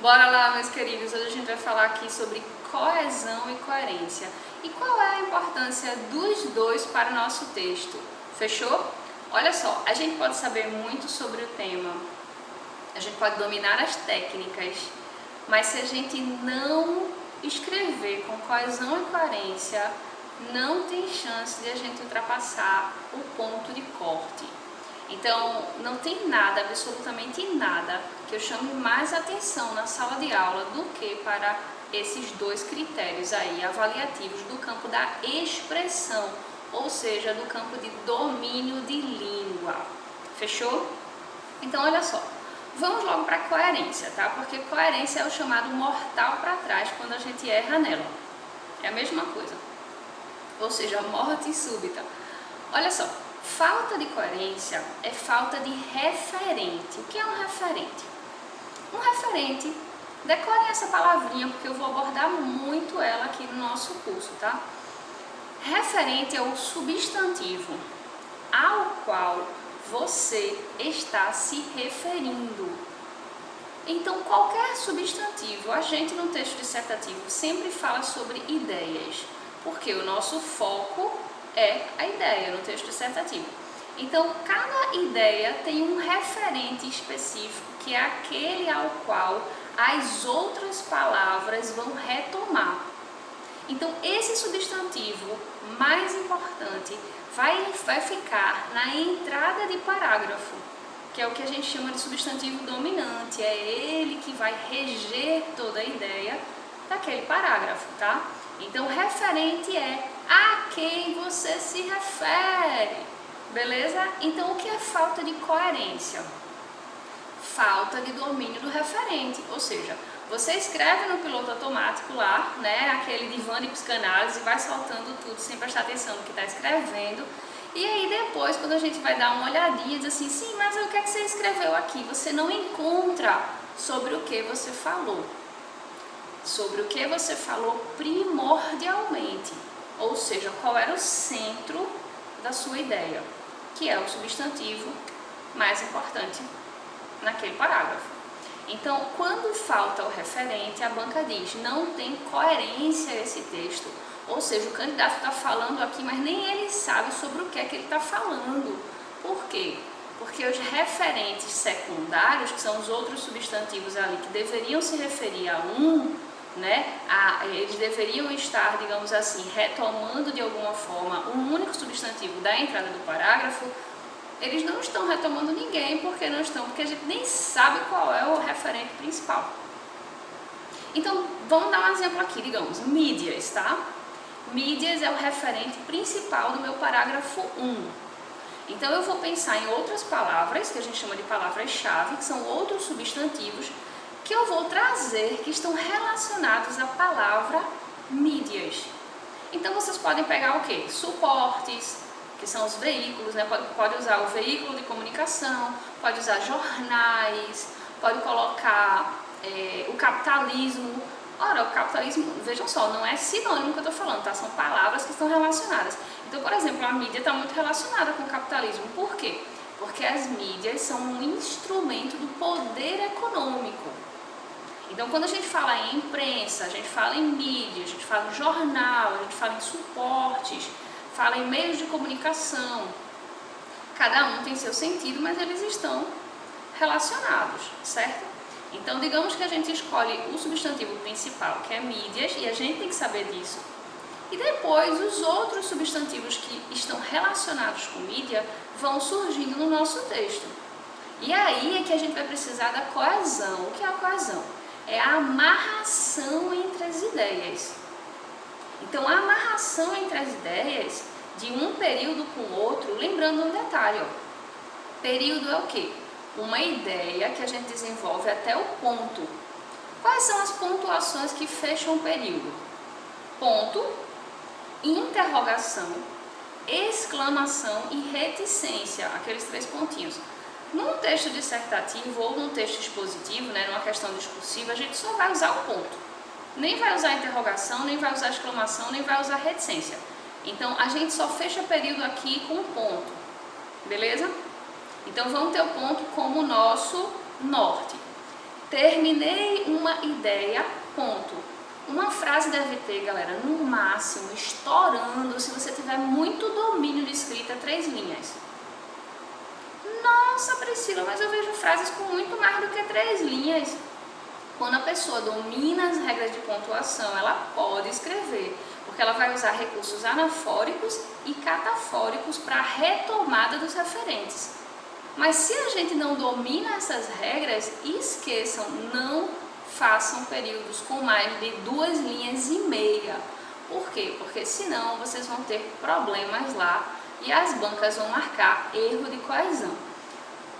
Bora lá, meus queridos, hoje a gente vai falar aqui sobre coesão e coerência. E qual é a importância dos dois para o nosso texto? Fechou? Olha só, a gente pode saber muito sobre o tema, a gente pode dominar as técnicas, mas se a gente não escrever com coesão e coerência, não tem chance de a gente ultrapassar o ponto de corte. Então, não tem nada, absolutamente nada, que eu chame mais atenção na sala de aula do que para esses dois critérios aí, avaliativos do campo da expressão, ou seja, do campo de domínio de língua. Fechou? Então, olha só, vamos logo para a coerência, tá? Porque coerência é o chamado mortal para trás quando a gente erra nela. É a mesma coisa. Ou seja, morte súbita. Olha só, falta de coerência é falta de referente. O que é um referente? Um referente, decorem essa palavrinha porque eu vou abordar muito ela aqui no nosso curso, tá? Referente é o substantivo ao qual você está se referindo. Então, qualquer substantivo, a gente no texto dissertativo sempre fala sobre ideias, porque o nosso foco é a ideia no texto dissertativo. Então, cada ideia tem um referente específico, que é aquele ao qual as outras palavras vão retomar. Então, esse substantivo mais importante vai ficar na entrada de parágrafo, que é o que a gente chama de substantivo dominante. É ele que vai reger toda a ideia daquele parágrafo, tá? Então, referente é a quem você se refere, beleza? Então, o que é falta de coerência? Falta de domínio do referente, ou seja, você escreve no piloto automático lá, né, aquele divã de psicanálise, vai soltando tudo sem prestar atenção no que está escrevendo, e aí depois, quando a gente vai dar uma olhadinha, diz assim, sim, mas o que é que você escreveu aqui? Você não encontra sobre o que você falou. Sobre o que você falou primordialmente, ou seja, qual era o centro da sua ideia, que é o substantivo mais importante naquele parágrafo. Então, quando falta o referente, a banca diz, não tem coerência esse texto, ou seja, o candidato está falando aqui, mas nem ele sabe sobre o que é que ele está falando. Por quê? Porque os referentes secundários, que são os outros substantivos ali que deveriam se referir a né, eles deveriam estar, digamos assim, retomando de alguma forma um único substantivo da entrada do parágrafo. Eles não estão retomando ninguém, porque a gente nem sabe qual é o referente principal. Então, vamos dar um exemplo aqui, digamos, mídias, tá? Mídias é o referente principal do meu parágrafo 1. Então, eu vou pensar em outras palavras, que a gente chama de palavras-chave, que são outros substantivos, que eu vou trazer, que estão relacionados à palavra mídias. Então, vocês podem pegar o quê? Suportes, que são os veículos, né? Pode usar o veículo de comunicação, pode usar jornais, pode colocar o capitalismo. Ora, o capitalismo, vejam só, não é sinônimo que eu estou falando, tá? São palavras que estão relacionadas. Então, por exemplo, a mídia está muito relacionada com o capitalismo. Por quê? Porque as mídias são um instrumento do poder econômico. Então, quando a gente fala em imprensa, a gente fala em mídia, a gente fala em jornal, a gente fala em suportes, fala em meios de comunicação. Cada um tem seu sentido, mas eles estão relacionados, certo? Então, digamos que a gente escolhe o substantivo principal, que é mídias, e a gente tem que saber disso. E depois, os outros substantivos que estão relacionados com mídia vão surgindo no nosso texto. E aí é que a gente vai precisar da coesão. O que é a coesão? É a amarração entre as ideias. Então, a amarração entre as ideias de um período com o outro, lembrando um detalhe, ó. Período é o quê? Uma ideia que a gente desenvolve até o ponto. Quais são as pontuações que fecham o período? Ponto, interrogação, exclamação e reticência, aqueles 3 pontinhos. Num texto dissertativo ou num texto expositivo, né, numa questão discursiva, a gente só vai usar o ponto. Nem vai usar interrogação, nem vai usar exclamação, nem vai usar reticência. Então, a gente só fecha período aqui com o ponto, beleza? Então, vamos ter o ponto como nosso norte. Terminei uma ideia, ponto. Uma frase deve ter, galera, no máximo, estourando, se você tiver muito domínio de escrita, 3 linhas. Nossa, Priscila, mas eu vejo frases com muito mais do que 3 linhas. Quando a pessoa domina as regras de pontuação, ela pode escrever, porque ela vai usar recursos anafóricos e catafóricos para a retomada dos referentes. Mas se a gente não domina essas regras, esqueçam, não façam períodos com mais de 2 linhas e meia. Por quê? Porque senão vocês vão ter problemas lá e as bancas vão marcar erro de coesão.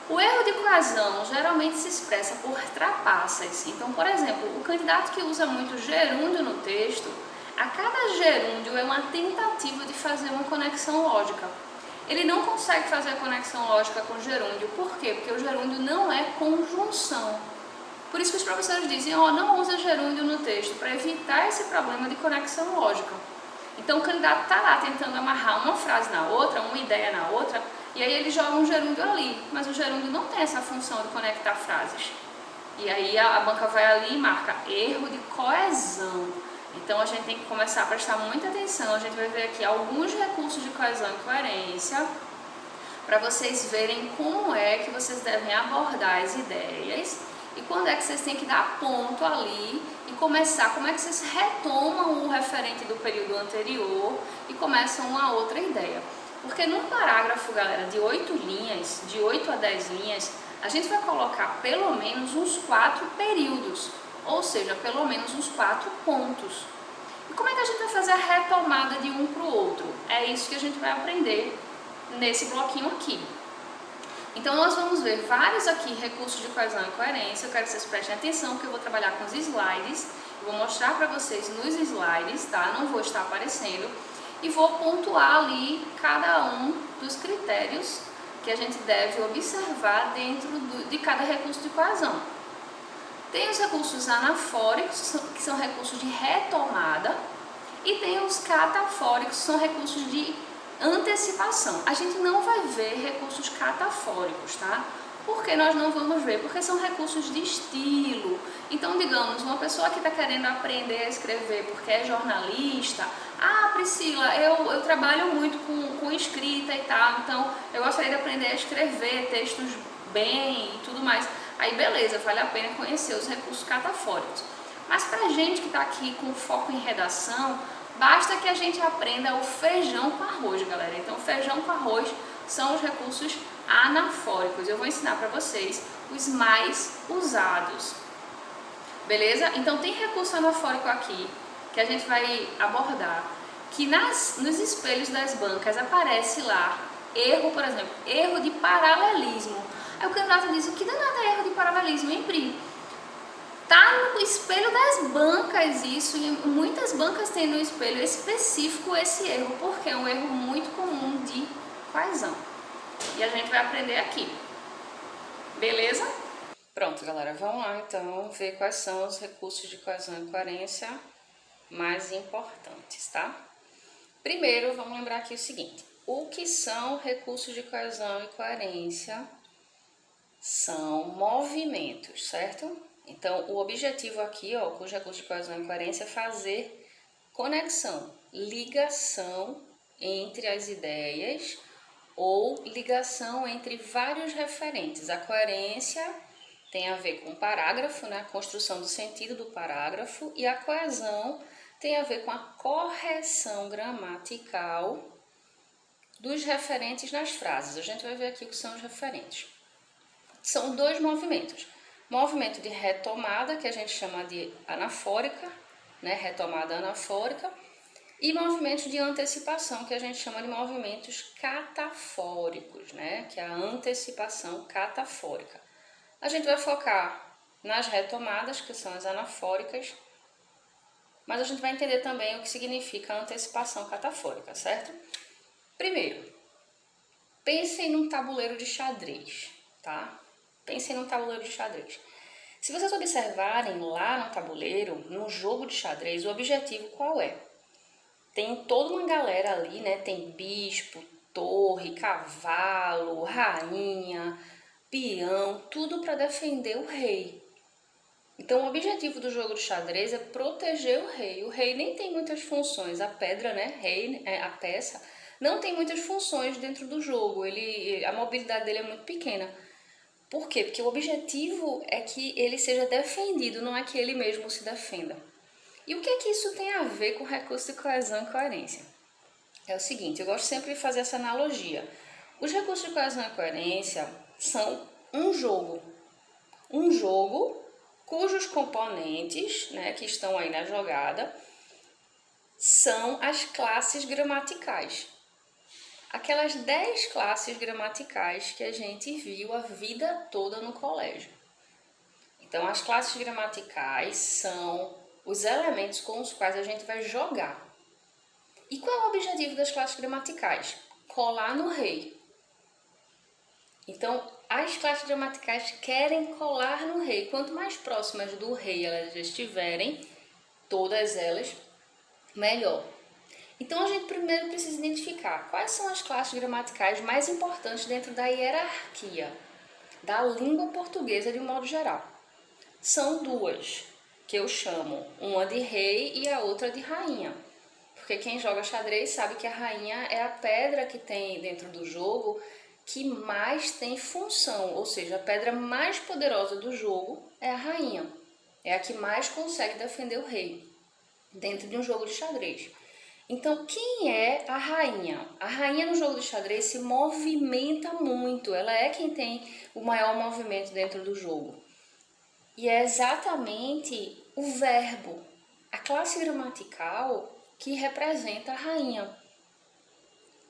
O erro de coesão geralmente se expressa por trapaças. Então, por exemplo, o candidato que usa muito gerúndio no texto, a cada gerúndio é uma tentativa de fazer uma conexão lógica. Ele não consegue fazer a conexão lógica com o gerúndio. Por quê? Porque o gerúndio não é conjunção. Por isso que os professores dizem, não usa gerúndio no texto, para evitar esse problema de conexão lógica. Então, o candidato está lá tentando amarrar uma frase na outra, uma ideia na outra, e aí ele joga um gerúndio ali, mas o gerúndio não tem essa função de conectar frases. E aí a banca vai ali e marca erro de coesão. Então a gente tem que começar a prestar muita atenção. A gente vai ver aqui alguns recursos de coesão e coerência, para vocês verem como é que vocês devem abordar as ideias e quando é que vocês têm que dar ponto ali e começar, como é que vocês retomam o referente do período anterior e começam uma outra ideia. Porque num parágrafo, galera, de 8 linhas, de 8 a 10 linhas, a gente vai colocar pelo menos uns 4 períodos, ou seja, pelo menos uns 4 pontos. E como é que a gente vai fazer a retomada de um para o outro? É isso que a gente vai aprender nesse bloquinho aqui. Então nós vamos ver vários aqui recursos de coesão e coerência. Eu quero que vocês prestem atenção, porque eu vou trabalhar com os slides. Eu vou mostrar para vocês nos slides, tá? Não vou estar aparecendo. E vou pontuar ali cada um dos critérios que a gente deve observar dentro de cada recurso de coesão. Tem os recursos anafóricos, que são recursos de retomada, e tem os catafóricos, que são recursos de antecipação. A gente não vai ver recursos catafóricos, tá? Por que nós não vamos ver? Porque são recursos de estilo. Então, digamos, uma pessoa que está querendo aprender a escrever porque é jornalista, Priscila, eu trabalho muito com escrita e tal, então eu gostaria de aprender a escrever textos bem e tudo mais. Aí beleza, vale a pena conhecer os recursos catafóricos. Mas pra gente que está aqui com foco em redação, basta que a gente aprenda o feijão com arroz, galera. Então, feijão com arroz são os recursos anafóricos. Eu vou ensinar para vocês os mais usados. Beleza? Então, tem recurso anafórico aqui que a gente vai abordar, que nos espelhos das bancas aparece lá erro, por exemplo, erro de paralelismo. Aí o candidato diz, o que danado é erro de paralelismo, hein, Pri? Tá no espelho das bancas isso, e muitas bancas têm no espelho específico esse erro, porque é um erro muito comum de coesão. E a gente vai aprender aqui. Beleza? Pronto, galera, vamos lá então ver quais são os recursos de coesão e coerência mais importantes, tá? Primeiro, vamos lembrar aqui o seguinte, o que são recursos de coesão e coerência? São movimentos, certo? Então, o objetivo aqui, com os recursos de coesão e coerência, é fazer conexão, ligação entre as ideias ou ligação entre vários referentes. A coerência tem a ver com o parágrafo, né? A construção do sentido do parágrafo, e a coesão tem a ver com a correção gramatical dos referentes nas frases. A gente vai ver aqui o que são os referentes. São 2 movimentos. Movimento de retomada, que a gente chama de anafórica, né? Retomada anafórica, e movimentos de antecipação, que a gente chama de movimentos catafóricos, né? Que é a antecipação catafórica. A gente vai focar nas retomadas, que são as anafóricas, mas a gente vai entender também o que significa a antecipação catafórica, certo? Primeiro, pensem num tabuleiro de xadrez, tá? Pensem num tabuleiro de xadrez. Se vocês observarem lá no tabuleiro, no jogo de xadrez, o objetivo qual é? Tem toda uma galera ali, né? Tem bispo, torre, cavalo, rainha, peão, tudo para defender o rei. Então, o objetivo do jogo de xadrez é proteger o rei. O rei nem tem muitas funções. A pedra, né, rei, a peça, não tem muitas funções dentro do jogo. A mobilidade dele é muito pequena. Por quê? Porque o objetivo é que ele seja defendido, não é que ele mesmo se defenda. E o que é que isso tem a ver com recurso de coesão e coerência? É o seguinte, eu gosto sempre de fazer essa analogia. Os recursos de coesão e coerência são um jogo cujos componentes, né, que estão aí na jogada, são as classes gramaticais. Aquelas 10 classes gramaticais que a gente viu a vida toda no colégio. Então, as classes gramaticais são os elementos com os quais a gente vai jogar. E qual é o objetivo das classes gramaticais? Colar no rei. Então, as classes gramaticais querem colar no rei. Quanto mais próximas do rei elas estiverem, todas elas, melhor. Então, a gente primeiro precisa identificar quais são as classes gramaticais mais importantes dentro da hierarquia da língua portuguesa de um modo geral. São duas, que eu chamo, uma de rei e a outra de rainha. Porque quem joga xadrez sabe que a rainha é a pedra que tem dentro do jogo que mais tem função, ou seja, a pedra mais poderosa do jogo é a rainha. É a que mais consegue defender o rei dentro de um jogo de xadrez. Então, quem é a rainha? A rainha no jogo de xadrez se movimenta muito, ela é quem tem o maior movimento dentro do jogo. E é exatamente o verbo, a classe gramatical que representa a rainha.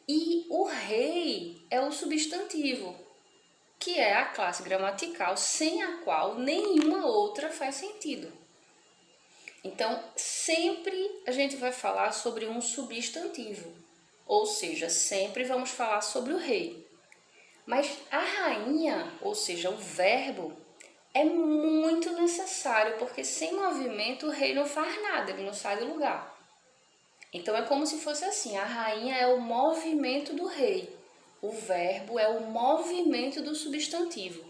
E o rei é o substantivo, que é a classe gramatical sem a qual nenhuma outra faz sentido. Então, sempre a gente vai falar sobre um substantivo, ou seja, sempre vamos falar sobre o rei. Mas a rainha, ou seja, o verbo, é muito necessário, porque sem movimento o rei não faz nada, ele não sai do lugar. Então é como se fosse assim, a rainha é o movimento do rei, o verbo é o movimento do substantivo.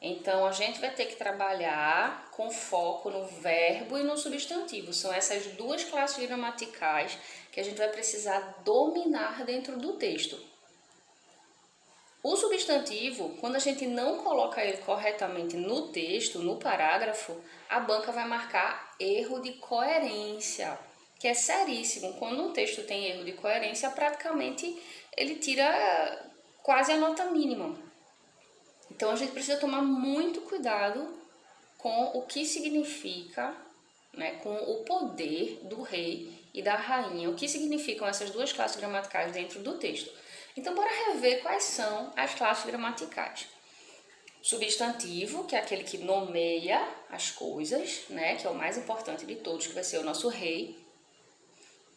Então a gente vai ter que trabalhar com foco no verbo e no substantivo. São essas duas classes gramaticais que a gente vai precisar dominar dentro do texto. O substantivo, quando a gente não coloca ele corretamente no texto, no parágrafo, a banca vai marcar erro de coerência, que é seríssimo. Quando um texto tem erro de coerência, praticamente ele tira quase a nota mínima. Então a gente precisa tomar muito cuidado com o que significa, né, com o poder do rei e da rainha, o que significam essas duas classes gramaticais dentro do texto. Então, bora rever quais são as classes gramaticais. Substantivo, que é aquele que nomeia as coisas, né, que é o mais importante de todos, que vai ser o nosso rei.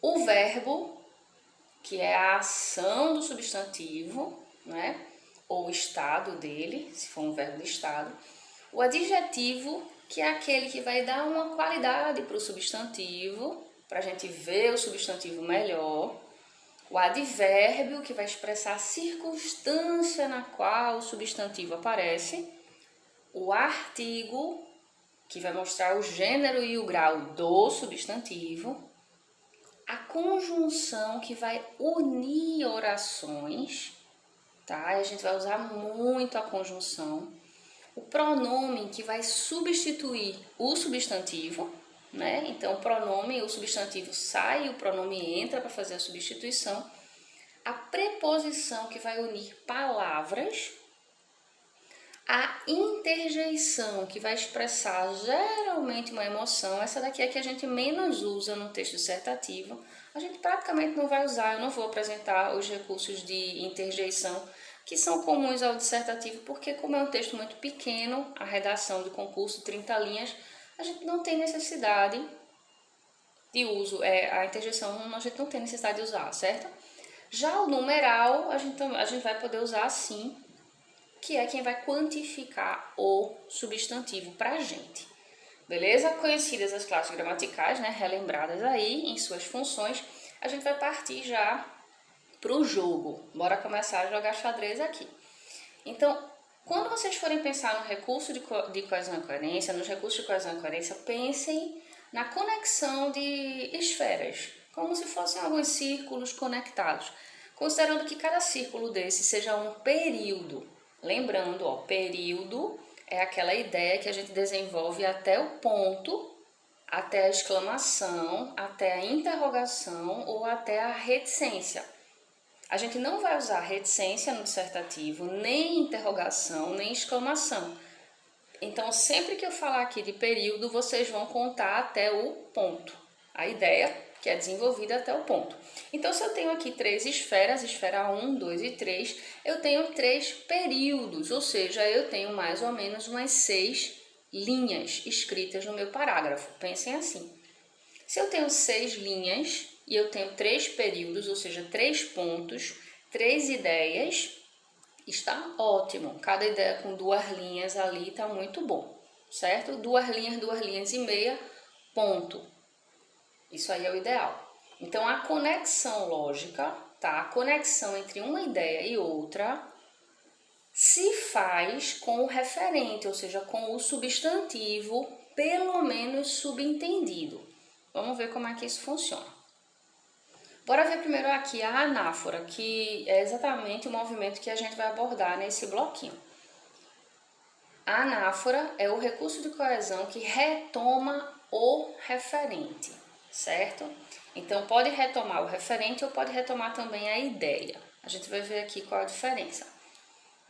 O verbo, que é a ação do substantivo, né, ou o estado dele, se for um verbo de estado. O adjetivo, que é aquele que vai dar uma qualidade para o substantivo, para a gente ver o substantivo melhor. O advérbio, que vai expressar a circunstância na qual o substantivo aparece. O artigo, que vai mostrar o gênero e o grau do substantivo. A conjunção, que vai unir orações, tá? A gente vai usar muito a conjunção. O pronome, que vai substituir o substantivo, né? Então, o pronome, o substantivo sai, o pronome entra para fazer a substituição. A preposição, que vai unir palavras. A interjeição, que vai expressar geralmente uma emoção. Essa daqui é a que a gente menos usa no texto dissertativo. A gente praticamente não vai usar, eu não vou apresentar os recursos de interjeição, que são comuns ao dissertativo, porque como é um texto muito pequeno, a redação do concurso, 30 linhas, a gente não tem necessidade de uso, a interjeição a gente não tem necessidade de usar, certo? Já o numeral, a gente vai poder usar sim, que é quem vai quantificar o substantivo para a gente. Beleza? Conhecidas as classes gramaticais, né, relembradas aí em suas funções, a gente vai partir já para o jogo. Bora começar a jogar xadrez aqui. Então, Quando vocês forem pensar no recurso de coesão e coerência, nos recursos de coesão e coerência, pensem na conexão de esferas, como se fossem alguns círculos conectados, considerando que cada círculo desse seja um período. Lembrando, período é aquela ideia que a gente desenvolve até o ponto, até a exclamação, até a interrogação ou até a reticência. A gente não vai usar reticência no dissertativo, nem interrogação, nem exclamação. Então, sempre que eu falar aqui de período, vocês vão contar até o ponto. A ideia que é desenvolvida até o ponto. Então, se eu tenho aqui 3 esferas, esfera 1, 2 e 3, eu tenho 3 períodos, ou seja, eu tenho mais ou menos umas 6 linhas escritas no meu parágrafo. Pensem assim. Se eu tenho 6 linhas e eu tenho 3 períodos, ou seja, 3 pontos, 3 ideias, está ótimo. Cada ideia com 2 linhas ali está muito bom, certo? 2 linhas e meia, ponto. Isso aí é o ideal. Então, a conexão lógica, tá? A conexão entre uma ideia e outra se faz com o referente, ou seja, com o substantivo, pelo menos subentendido. Vamos ver como é que isso funciona. Bora ver primeiro aqui a anáfora, que é exatamente o movimento que a gente vai abordar nesse bloquinho. A anáfora é o recurso de coesão que retoma o referente, certo? Então, pode retomar o referente ou pode retomar também a ideia. A gente vai ver aqui qual a diferença.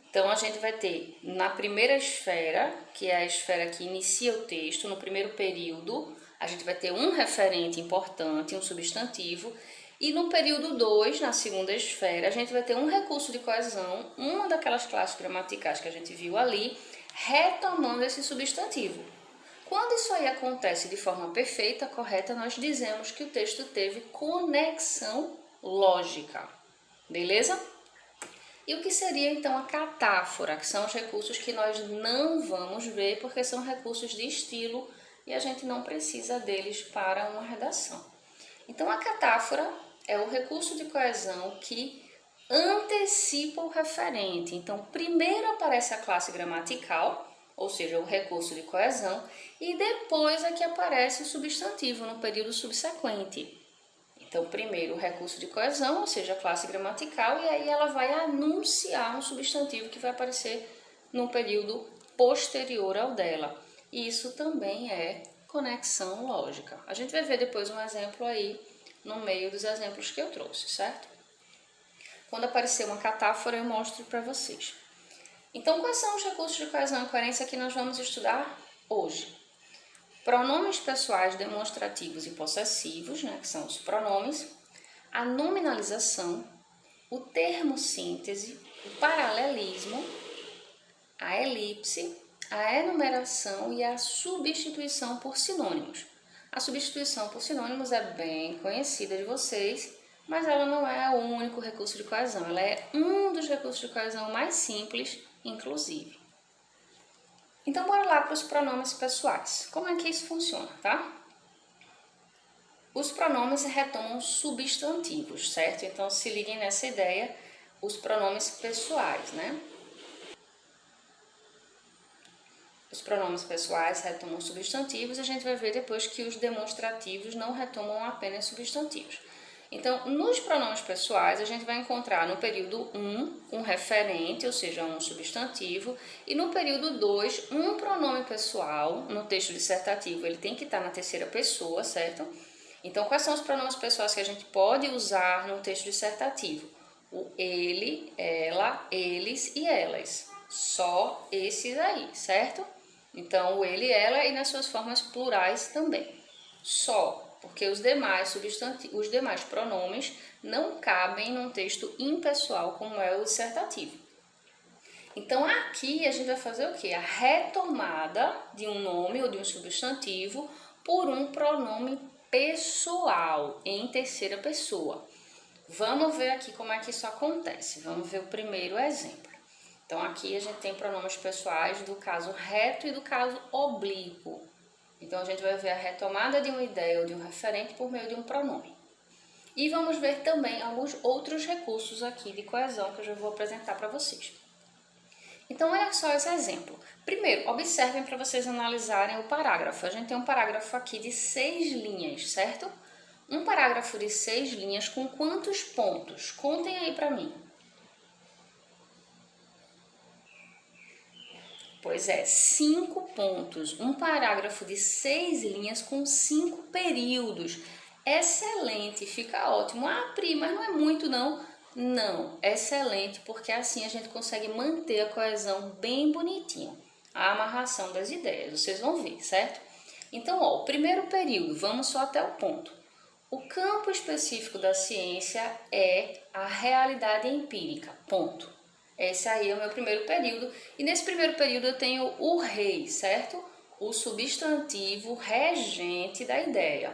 Então, a gente vai ter na primeira esfera, que é a esfera que inicia o texto, no primeiro período, a gente vai ter um referente importante, um substantivo, e no período 2, na segunda esfera, a gente vai ter um recurso de coesão, uma daquelas classes gramaticais que a gente viu ali, retomando esse substantivo. Quando isso aí acontece de forma perfeita, correta, nós dizemos que o texto teve conexão lógica, beleza? E o que seria então a catáfora, que são os recursos que nós não vamos ver porque são recursos de estilo e a gente não precisa deles para uma redação. Então a catáfora é o recurso de coesão que antecipa o referente. Então primeiro aparece a classe gramatical, ou seja, o recurso de coesão, e depois é que aparece o substantivo no período subsequente. Então, primeiro o recurso de coesão, ou seja, a classe gramatical, e aí ela vai anunciar um substantivo que vai aparecer no período posterior ao dela. E isso também é conexão lógica. A gente vai ver depois um exemplo aí no meio dos exemplos que eu trouxe, certo? Quando aparecer uma catáfora, eu mostro para vocês. Então, quais são os recursos de coesão e coerência que nós vamos estudar hoje? Pronomes pessoais demonstrativos e possessivos, que são os pronomes, a nominalização, o termo síntese, o paralelismo, a elipse, a enumeração e a substituição por sinônimos. A substituição por sinônimos é bem conhecida de vocês, mas ela não é o único recurso de coesão, ela é um dos recursos de coesão mais simples, inclusive. Então, bora lá para os pronomes pessoais. Como é que isso funciona, tá? Os pronomes retomam substantivos, certo? Então, se liguem nessa ideia, os pronomes pessoais, né? Os pronomes pessoais retomam substantivos e a gente vai ver depois que os demonstrativos não retomam apenas substantivos. Então, nos pronomes pessoais, a gente vai encontrar no período 1 um referente, ou seja, um substantivo, e no período 2 um pronome pessoal. No texto dissertativo, ele tem que estar na terceira pessoa, certo? Então, quais são os pronomes pessoais que a gente pode usar no texto dissertativo? O ele, ela, eles e elas. Só esses aí, certo? Então, o ele, ela e nas suas formas plurais também. Só. Porque os demais pronomes não cabem num texto impessoal como é o dissertativo. Então, aqui a gente vai fazer o quê? A retomada de um nome ou de um substantivo por um pronome pessoal, em terceira pessoa. Vamos ver aqui como é que isso acontece. Vamos ver o primeiro exemplo. Então, aqui a gente tem pronomes pessoais do caso reto e do caso oblíquo. Então, a gente vai ver a retomada de uma ideia ou de um referente por meio de um pronome. E vamos ver também alguns outros recursos aqui de coesão que eu já vou apresentar para vocês. Então, olha só esse exemplo. Primeiro, observem para vocês analisarem o parágrafo. A gente tem um parágrafo aqui de 6 linhas, certo? Um parágrafo de 6 linhas com quantos pontos? Contem aí para mim. Pois é, 5 pontos. Um parágrafo de 6 linhas com 5 períodos. Excelente, fica ótimo. Ah, Pri, mas não é muito não. Não, excelente, porque assim a gente consegue manter a coesão bem bonitinha. A amarração das ideias, vocês vão ver, certo? Então, ó, o primeiro período, vamos só até o ponto. O campo específico da ciência é a realidade empírica, ponto. Esse aí é o meu primeiro período. E nesse primeiro período eu tenho o rei, certo? O substantivo regente da ideia.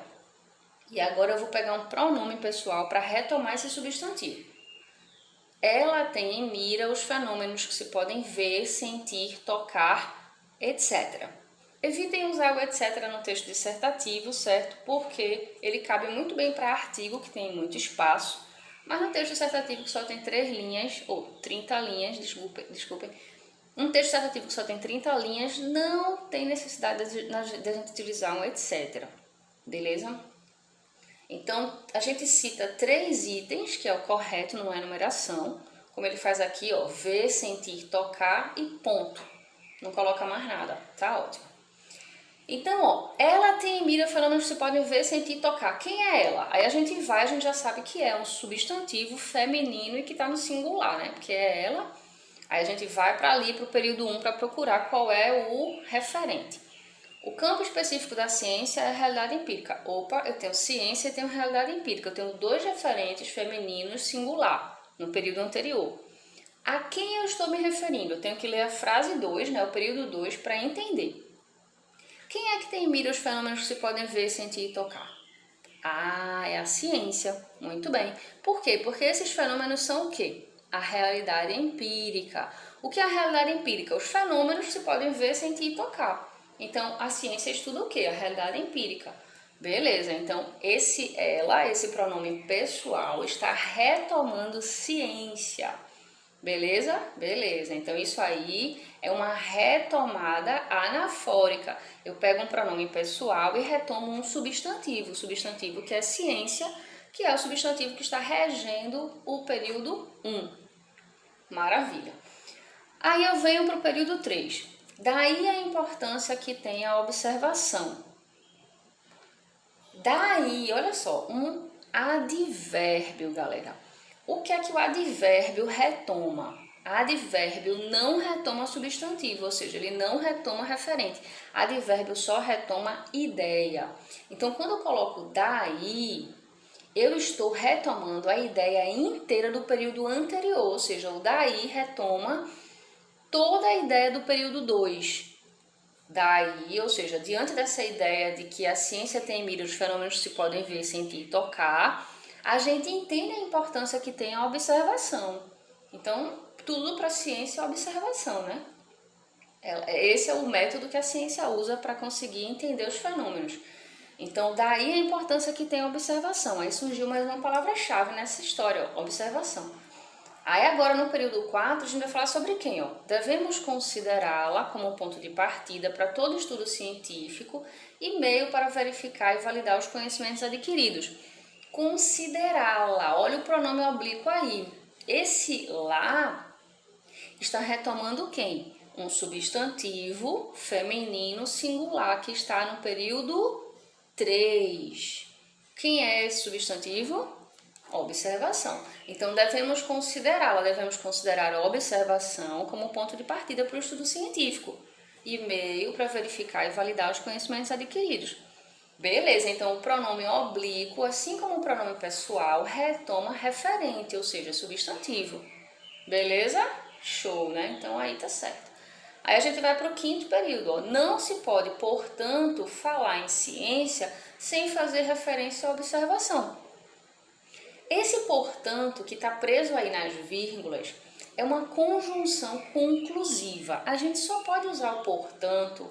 E agora eu vou pegar um pronome pessoal para retomar esse substantivo. Ela tem em mira os fenômenos que se podem ver, sentir, tocar, etc. Evitem usar o etc. no texto dissertativo, certo? Porque ele cabe muito bem para artigo, que tem muito espaço, mas no texto dissertativo que só tem 3 linhas, ou 30 linhas, desculpem, um texto dissertativo que só tem 30 linhas não tem necessidade de a gente utilizar um etc. Beleza? Então, a gente cita 3 itens, que é o correto, não é numeração, como ele faz aqui, ó, ver, sentir, tocar e ponto. Não coloca mais nada, tá ótimo. Então, ó, ela tem em mira fenômenos que você pode ver, sentir e tocar. Quem é ela? Aí a gente já sabe que é um substantivo feminino e que tá no singular, né? Porque é ela. Aí a gente vai para ali, para o período 1, para procurar qual é o referente. O campo específico da ciência é a realidade empírica. Opa, eu tenho ciência e tenho realidade empírica. Eu tenho 2 referentes femininos singular no período anterior. A quem eu estou me referindo? Eu tenho que ler a frase 2, né, o período 2, para entender. Quem é que tem em mira os fenômenos que se podem ver, sentir e tocar? Ah, é a ciência. Muito bem. Por quê? Porque esses fenômenos são o quê? A realidade empírica. O que é a realidade empírica? Os fenômenos que se podem ver, sentir e tocar. Então, a ciência estuda o quê? A realidade empírica. Beleza, então esse pronome pessoal está retomando ciência. Beleza? Beleza. Então isso aí é uma retomada anafórica. Eu pego um pronome pessoal e retomo um substantivo. O substantivo que é ciência, que é o substantivo que está regendo o período 1. Maravilha. Aí eu venho para o período 3. Daí a importância que tem a observação. Daí, olha só, um advérbio, galera. O que é que o advérbio retoma? Advérbio não retoma substantivo, ou seja, ele não retoma referente. Advérbio só retoma ideia. Então, quando eu coloco daí, eu estou retomando a ideia inteira do período anterior, ou seja, o daí retoma toda a ideia do período 2. Daí, ou seja, diante dessa ideia de que a ciência tem em mira os fenômenos que se podem ver, sentir e tocar, a gente entende a importância que tem a observação. Então, tudo para a ciência é observação, né? Esse é o método que a ciência usa para conseguir entender os fenômenos. Então, daí a importância que tem a observação. Aí surgiu mais uma palavra-chave nessa história, ó, observação. Aí agora no período 4 a gente vai falar sobre quem? Ó? Devemos considerá-la como um ponto de partida para todo estudo científico e meio para verificar e validar os conhecimentos adquiridos. Considerá-la, olha o pronome oblíquo aí. Esse lá está retomando quem? Um substantivo feminino singular que está no período 3. Quem é esse substantivo? Observação. Então, devemos considerar a observação como ponto de partida para o estudo científico e meio para verificar e validar os conhecimentos adquiridos. Beleza, então o pronome oblíquo, assim como o pronome pessoal, retoma referente, ou seja, substantivo. Beleza? Show, né? Então, aí tá certo. Aí a gente vai para o 5º período. Ó. Não se pode, portanto, falar em ciência sem fazer referência à observação. Esse, portanto, que está preso aí nas vírgulas, é uma conjunção conclusiva. A gente só pode usar o portanto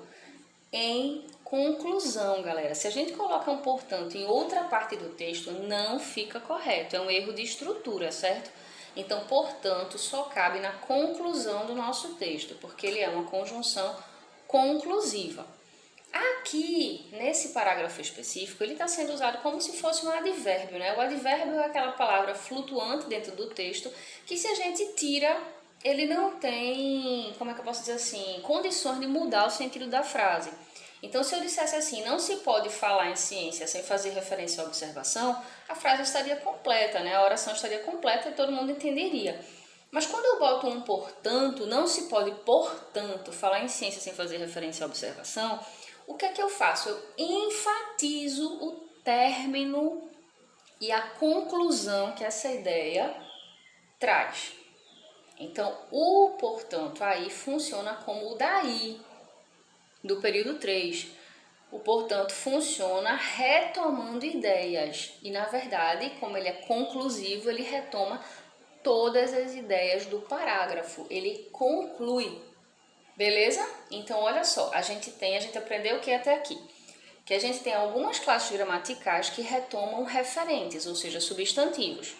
em conclusão, galera. Se a gente coloca um portanto em outra parte do texto, não fica correto. É um erro de estrutura, certo? Então, portanto, só cabe na conclusão do nosso texto, porque ele é uma conjunção conclusiva. Aqui, nesse parágrafo específico, ele está sendo usado como se fosse um advérbio, né? O advérbio é aquela palavra flutuante dentro do texto que, se a gente tira, ele não tem, como é que eu posso dizer assim, condições de mudar o sentido da frase. Então, se eu dissesse assim, não se pode falar em ciência sem fazer referência à observação, a frase estaria completa, né? A oração estaria completa e todo mundo entenderia. Mas quando eu boto um portanto, não se pode, portanto, falar em ciência sem fazer referência à observação, o que é que eu faço? Eu enfatizo o término e a conclusão que essa ideia traz. Então, o portanto aí funciona como o daí do período 3. O portanto funciona retomando ideias. E, na verdade, como ele é conclusivo, ele retoma todas as ideias do parágrafo. Ele conclui. Beleza? Então, olha só, a gente aprendeu o que até aqui? Que a gente tem algumas classes gramaticais que retomam referentes, ou seja, substantivos.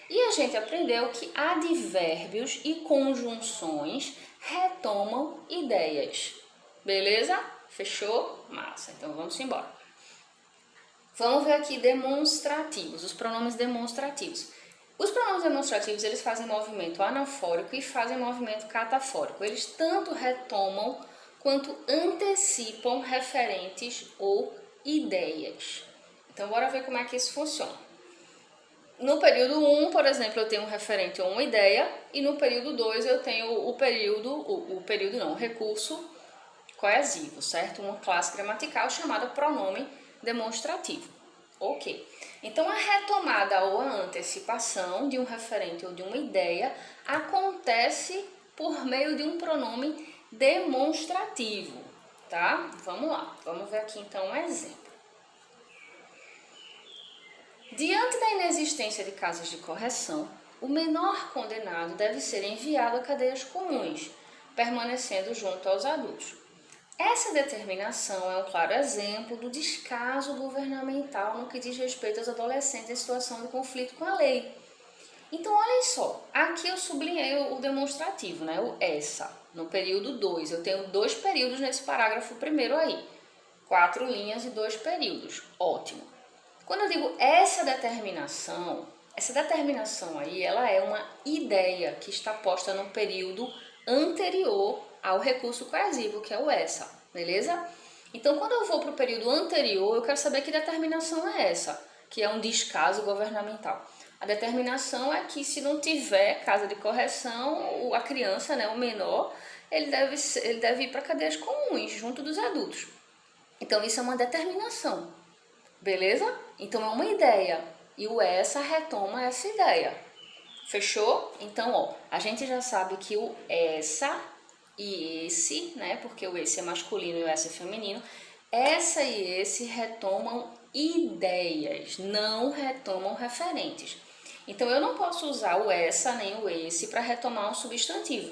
E a gente aprendeu que advérbios e conjunções retomam ideias. Beleza? Fechou? Massa. Então, vamos embora. Vamos ver aqui demonstrativos, os pronomes demonstrativos. Os pronomes demonstrativos, eles fazem movimento anafórico e fazem movimento catafórico. Eles tanto retomam quanto antecipam referentes ou ideias. Então, bora ver como é que isso funciona. No período 1, por exemplo, eu tenho um referente ou uma ideia, e no período 2 eu tenho o recurso coesivo, certo? Uma classe gramatical chamada pronome demonstrativo. Ok. Então, a retomada ou a antecipação de um referente ou de uma ideia acontece por meio de um pronome demonstrativo, tá? Vamos lá, vamos ver aqui então um exemplo. Diante da inexistência de casas de correção, o menor condenado deve ser enviado a cadeias comuns, permanecendo junto aos adultos. Essa determinação é um claro exemplo do descaso governamental no que diz respeito aos adolescentes em situação de conflito com a lei. Então, olhem só, aqui eu sublinhei o demonstrativo, né? O essa, no período 2. Eu tenho 2 períodos nesse parágrafo primeiro aí. 4 linhas e 2 períodos. Ótimo. Quando eu digo essa determinação aí, ela é uma ideia que está posta no período anterior ao recurso coesivo, que é o essa, beleza? Então, quando eu vou para o período anterior, eu quero saber que determinação é essa, que é um descaso governamental. A determinação é que, se não tiver casa de correção, a criança, né, o menor, ele deve ir para cadeias comuns, junto dos adultos. Então, isso é uma determinação, beleza? Então, é uma ideia, e o essa retoma essa ideia. Fechou? Então, ó, a gente já sabe que o essa e esse, né, porque o esse é masculino e o essa é feminino, essa e esse retomam ideias, não retomam referentes. Então, eu não posso usar o essa nem o esse para retomar um substantivo.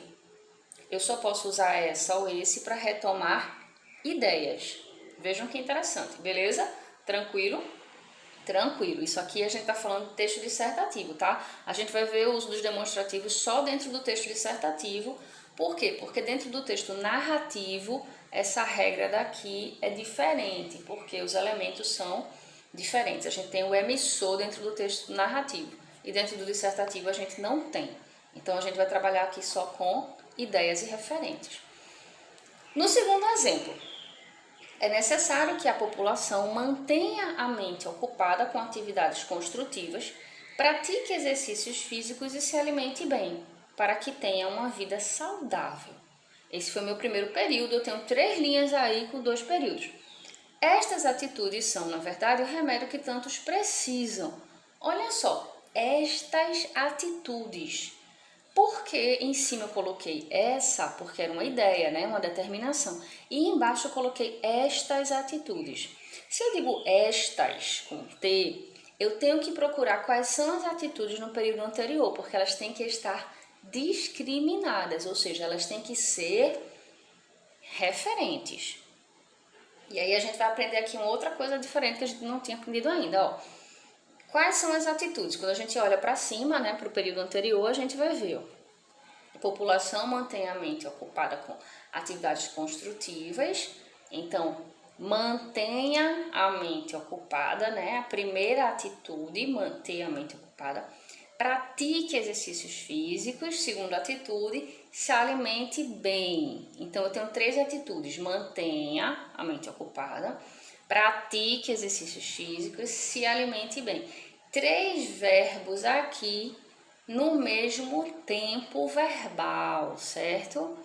Eu só posso usar essa ou esse para retomar ideias. Vejam que interessante, beleza? Tranquilo? Tranquilo, isso aqui a gente está falando de texto dissertativo, tá? A gente vai ver o uso dos demonstrativos só dentro do texto dissertativo. Por quê? Porque dentro do texto narrativo, essa regra daqui é diferente, porque os elementos são diferentes. A gente tem o emissor dentro do texto narrativo e dentro do dissertativo a gente não tem. Então, a gente vai trabalhar aqui só com ideias e referentes. No segundo exemplo, é necessário que a população mantenha a mente ocupada com atividades construtivas, pratique exercícios físicos e se alimente bem, para que tenha uma vida saudável. Esse foi o meu primeiro período, eu tenho 3 linhas aí com 2 períodos. Estas atitudes são, na verdade, o remédio que tantos precisam. Olha só, estas atitudes. Por que em cima eu coloquei essa? Porque era uma ideia, né? Uma determinação. E embaixo eu coloquei estas atitudes. Se eu digo estas com T, eu tenho que procurar quais são as atitudes no período anterior, porque elas têm que estar discriminadas, ou seja, elas têm que ser referentes. E aí a gente vai aprender aqui uma outra coisa diferente que a gente não tinha aprendido ainda, ó. Quais são as atitudes? Quando a gente olha para cima, né, para o período anterior, a gente vai ver, ó, a população mantém a mente ocupada com atividades construtivas. Então, mantenha a mente ocupada, né? A primeira atitude, manter a mente ocupada. Pratique exercícios físicos. Segunda atitude, se alimente bem. Então, eu tenho 3 atitudes: mantenha a mente ocupada, pratique exercícios físicos, se alimente bem. 3 verbos aqui no mesmo tempo verbal, certo?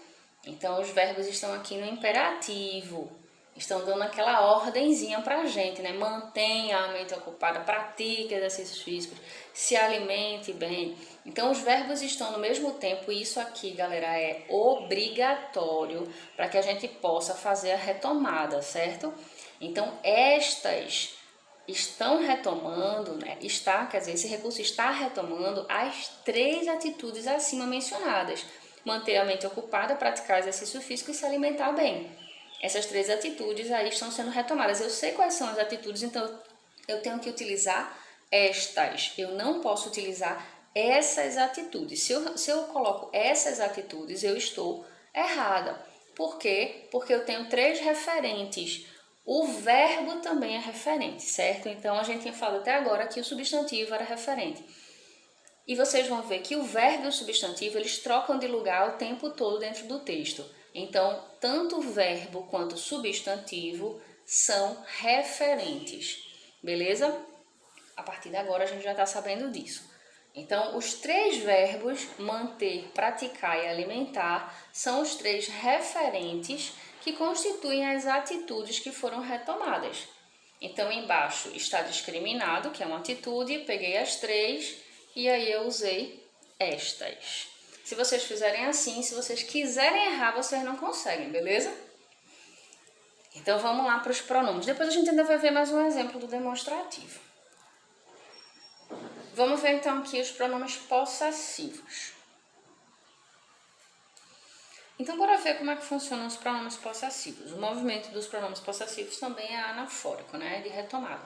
Então, os verbos estão aqui no imperativo, estão dando aquela ordenzinha pra gente, né? Mantenha a mente ocupada, pratique exercícios físicos, se alimente bem. Então, os verbos estão no mesmo tempo e isso aqui, galera, é obrigatório para que a gente possa fazer a retomada, certo? Então, estas estão retomando, né? Esse recurso está retomando as 3 atitudes acima mencionadas: manter a mente ocupada, praticar exercício físico e se alimentar bem. Essas 3 atitudes aí estão sendo retomadas. Eu sei quais são as atitudes, então eu tenho que utilizar estas. Eu não posso utilizar essas atitudes. Se eu coloco essas atitudes, eu estou errada. Por quê? Porque eu tenho 3 referentes. O verbo também é referente, certo? Então, a gente tinha falado até agora que o substantivo era referente. E vocês vão ver que o verbo e o substantivo, eles trocam de lugar o tempo todo dentro do texto. Então, tanto o verbo quanto o substantivo são referentes, beleza? A partir de agora, a gente já está sabendo disso. Então, os 3 verbos, manter, praticar e alimentar, são os 3 referentes que constituem as atitudes que foram retomadas. Então, embaixo está discriminado, que é uma atitude, peguei as 3 e aí eu usei estas. Se vocês fizerem assim, se vocês quiserem errar, vocês não conseguem, beleza? Então, vamos lá para os pronomes. Depois a gente ainda vai ver mais um exemplo do demonstrativo. Vamos ver então aqui os pronomes possessivos. Então, bora ver como é que funcionam os pronomes possessivos. O movimento dos pronomes possessivos também é anafórico, né? De retomada.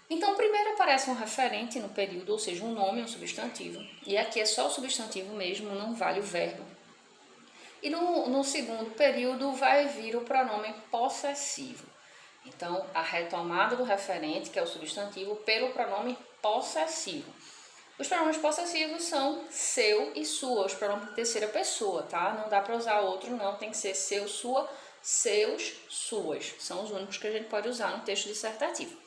Então, primeiro aparece um referente no período, ou seja, um nome, um substantivo. E aqui é só o substantivo mesmo, não vale o verbo. E no segundo período vai vir o pronome possessivo. Então, a retomada do referente, que é o substantivo, pelo pronome possessivo. Os pronomes possessivos são seu e sua, os pronomes de terceira pessoa, tá? Não dá para usar outro, não, tem que ser seu, sua, seus, suas. São os únicos que a gente pode usar no texto dissertativo.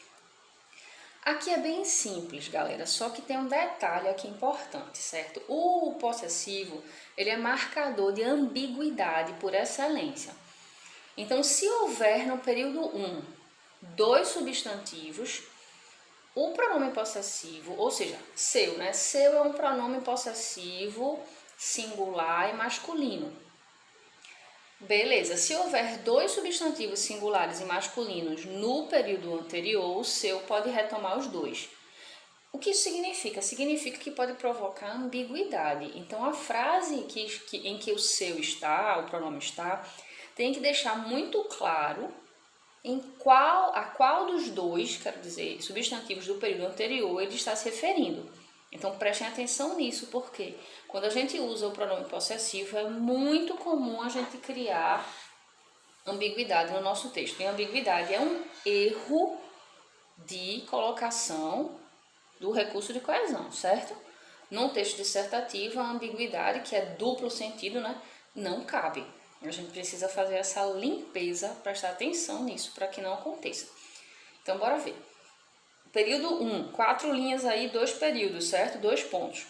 Aqui é bem simples, galera, só que tem um detalhe aqui importante, certo? O possessivo, ele é marcador de ambiguidade por excelência. Então, se houver no período 1 2 substantivos, o pronome possessivo, ou seja, seu, né? Seu é um pronome possessivo singular e masculino. Beleza, se houver 2 substantivos singulares e masculinos no período anterior, o seu pode retomar os 2. O que isso significa? Significa que pode provocar ambiguidade. Então, a frase em que o seu está, o pronome está, tem que deixar muito claro a qual dos 2, quero dizer, substantivos do período anterior, ele está se referindo. Então, prestem atenção nisso, porque quando a gente usa o pronome possessivo, é muito comum a gente criar ambiguidade no nosso texto. E ambiguidade é um erro de colocação do recurso de coesão, certo? Num texto dissertativo, a ambiguidade, que é duplo sentido, né, não cabe. A gente precisa fazer essa limpeza, prestar atenção nisso para que não aconteça. Então, bora ver. Período 1, 4 linhas aí, 2 períodos, certo? 2 pontos.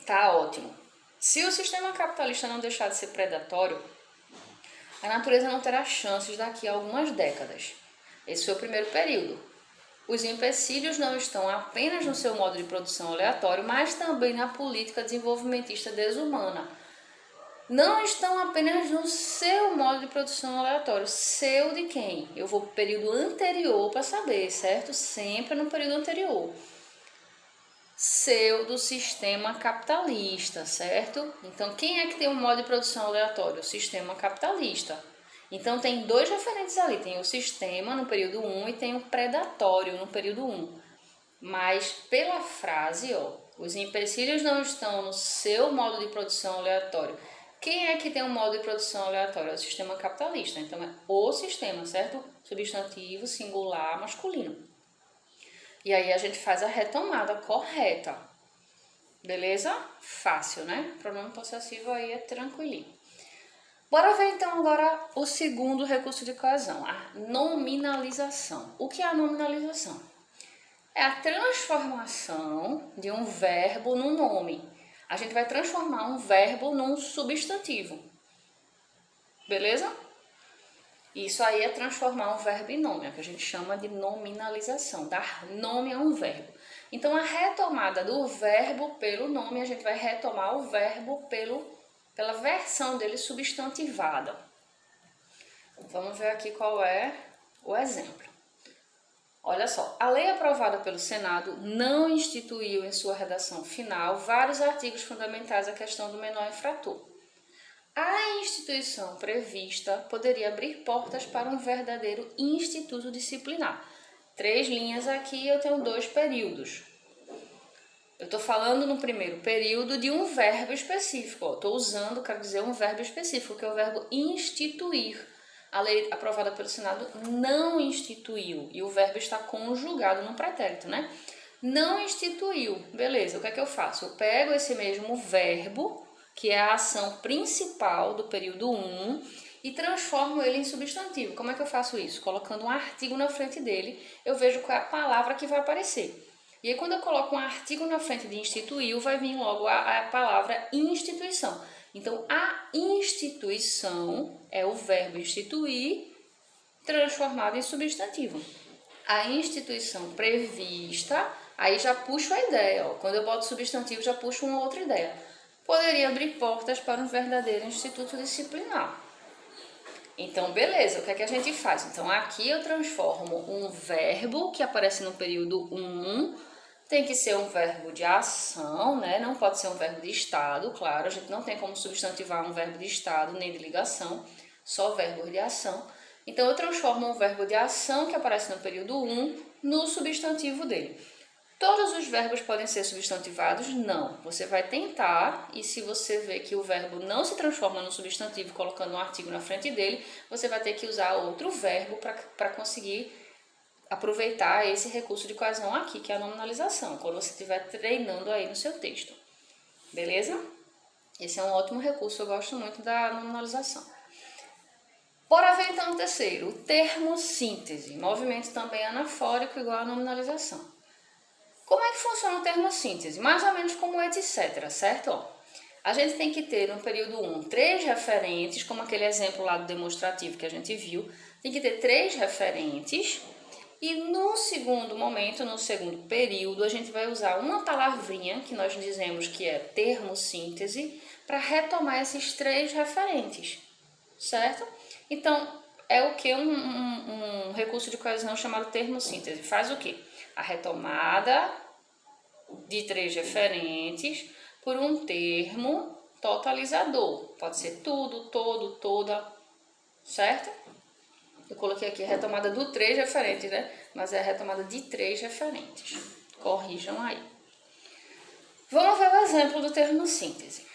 Tá ótimo. Se o sistema capitalista não deixar de ser predatório, a natureza não terá chances daqui a algumas décadas. Esse foi o primeiro período. Os empecilhos não estão apenas no seu modo de produção aleatório, mas também na política desenvolvimentista desumana. Não estão apenas no seu modo de produção aleatório. Seu de quem? Eu vou para o período anterior para saber, certo? Sempre no período anterior. Seu do sistema capitalista, certo? Então, quem é que tem um modo de produção aleatório? O sistema capitalista. Então, tem 2 referentes ali. Tem o sistema no período 1 e tem o predatório no período 1. Mas pela frase, ó, os empecilhos não estão no seu modo de produção aleatório. Quem é que tem um modo de produção aleatório? É o sistema capitalista. Então é o sistema, certo? Substantivo, singular, masculino. E aí a gente faz a retomada correta. Beleza? Fácil, né? Pronome possessivo aí é tranquilinho. Bora ver então agora o segundo recurso de coesão, a nominalização. O que é a nominalização? É a transformação de um verbo num nome. A gente vai transformar um verbo num substantivo. Beleza? Isso aí é transformar um verbo em nome, é o que a gente chama de nominalização, dar nome a um verbo. Então, a retomada do verbo pelo nome, a gente vai retomar o verbo pela versão dele substantivada. Vamos ver aqui qual é o exemplo. Olha só, a lei aprovada pelo Senado não instituiu em sua redação final vários artigos fundamentais à questão do menor infrator. A instituição prevista poderia abrir portas para um verdadeiro instituto disciplinar. 3 linhas aqui, eu tenho 2 períodos. Eu estou falando no primeiro período de um verbo específico. Estou usando, quero dizer, um verbo específico, que é o verbo instituir. A lei aprovada pelo Senado não instituiu, e o verbo está conjugado no pretérito, né? Não instituiu. Beleza, o que é que eu faço? Eu pego esse mesmo verbo, que é a ação principal do período 1, e transformo ele em substantivo. Como é que eu faço isso? Colocando um artigo na frente dele, eu vejo qual é a palavra que vai aparecer. E aí, quando eu coloco um artigo na frente de instituiu, vai vir logo a palavra instituição. Então, a instituição é o verbo instituir transformado em substantivo. A instituição prevista, aí já puxo a ideia. Ó. Quando eu boto substantivo, já puxo uma outra ideia. Poderia abrir portas para um verdadeiro instituto disciplinar. Então, beleza, o que é que a gente faz? Então, aqui eu transformo um verbo que aparece no período 1, tem que ser um verbo de ação, né? Não pode ser um verbo de estado, claro, a gente não tem como substantivar um verbo de estado nem de ligação, só verbos de ação. Então, eu transformo um verbo de ação que aparece no período 1 no substantivo dele. Todos os verbos podem ser substantivados? Não. Você vai tentar, e se você vê que o verbo não se transforma no substantivo colocando um artigo na frente dele, você vai ter que usar outro verbo para conseguir aproveitar esse recurso de coesão aqui, que é a nominalização, quando você estiver treinando aí no seu texto. Beleza? Esse é um ótimo recurso, eu gosto muito da nominalização. Bora ver então o terceiro, o termo síntese, movimento também anafórico igual a nominalização. Como é que funciona o termo síntese? Mais ou menos como etc, certo? A gente tem que ter no período 1 3 referentes, como aquele exemplo lá do demonstrativo que a gente viu, tem que ter 3 referentes. E no segundo momento, no segundo período, a gente vai usar uma palavrinha que nós dizemos que é termo síntese para retomar esses 3 referentes, certo? Então, é o que? Um recurso de coesão chamado termo síntese. Faz o quê? A retomada de 3 referentes por um termo totalizador. Pode ser tudo, todo, toda, certo? Eu coloquei aqui a retomada do 3 referentes, né? Mas é a retomada de 3 referentes. Corrijam aí. Vamos ver o exemplo do termo síntese.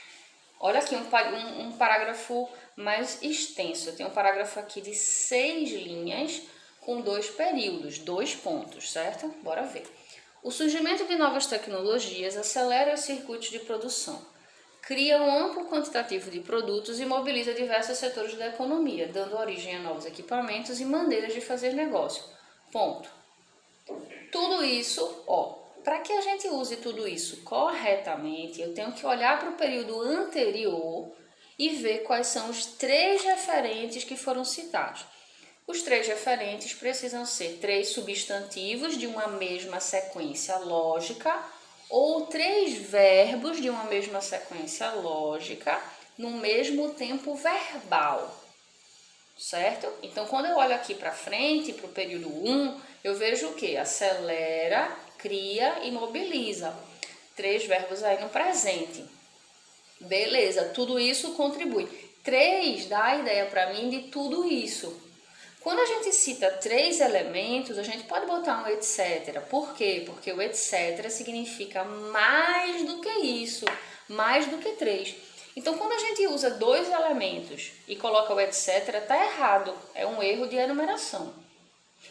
Olha aqui um parágrafo mais extenso. Eu tenho um parágrafo aqui de 6 linhas com 2 períodos, 2 pontos, certo? Bora ver. O surgimento de novas tecnologias acelera os circuitos de produção, cria um amplo quantitativo de produtos e mobiliza diversos setores da economia, dando origem a novos equipamentos e maneiras de fazer negócio. Ponto. Tudo isso, para que a gente use tudo isso corretamente, eu tenho que olhar para o período anterior e ver quais são os 3 referentes que foram citados. Os 3 referentes precisam ser 3 substantivos de uma mesma sequência lógica, ou 3 verbos de uma mesma sequência lógica no mesmo tempo verbal, certo? Então, quando eu olho aqui para frente, para o período 1, eu vejo o quê? Acelera, cria e mobiliza. 3 verbos aí no presente. Beleza, tudo isso contribui. 3 dá a ideia para mim de tudo isso. Quando a gente cita 3 elementos, a gente pode botar um etc. Por quê? Porque o etc. significa mais do que isso, mais do que 3. Então, quando a gente usa 2 elementos e coloca o etc., está errado, é um erro de enumeração.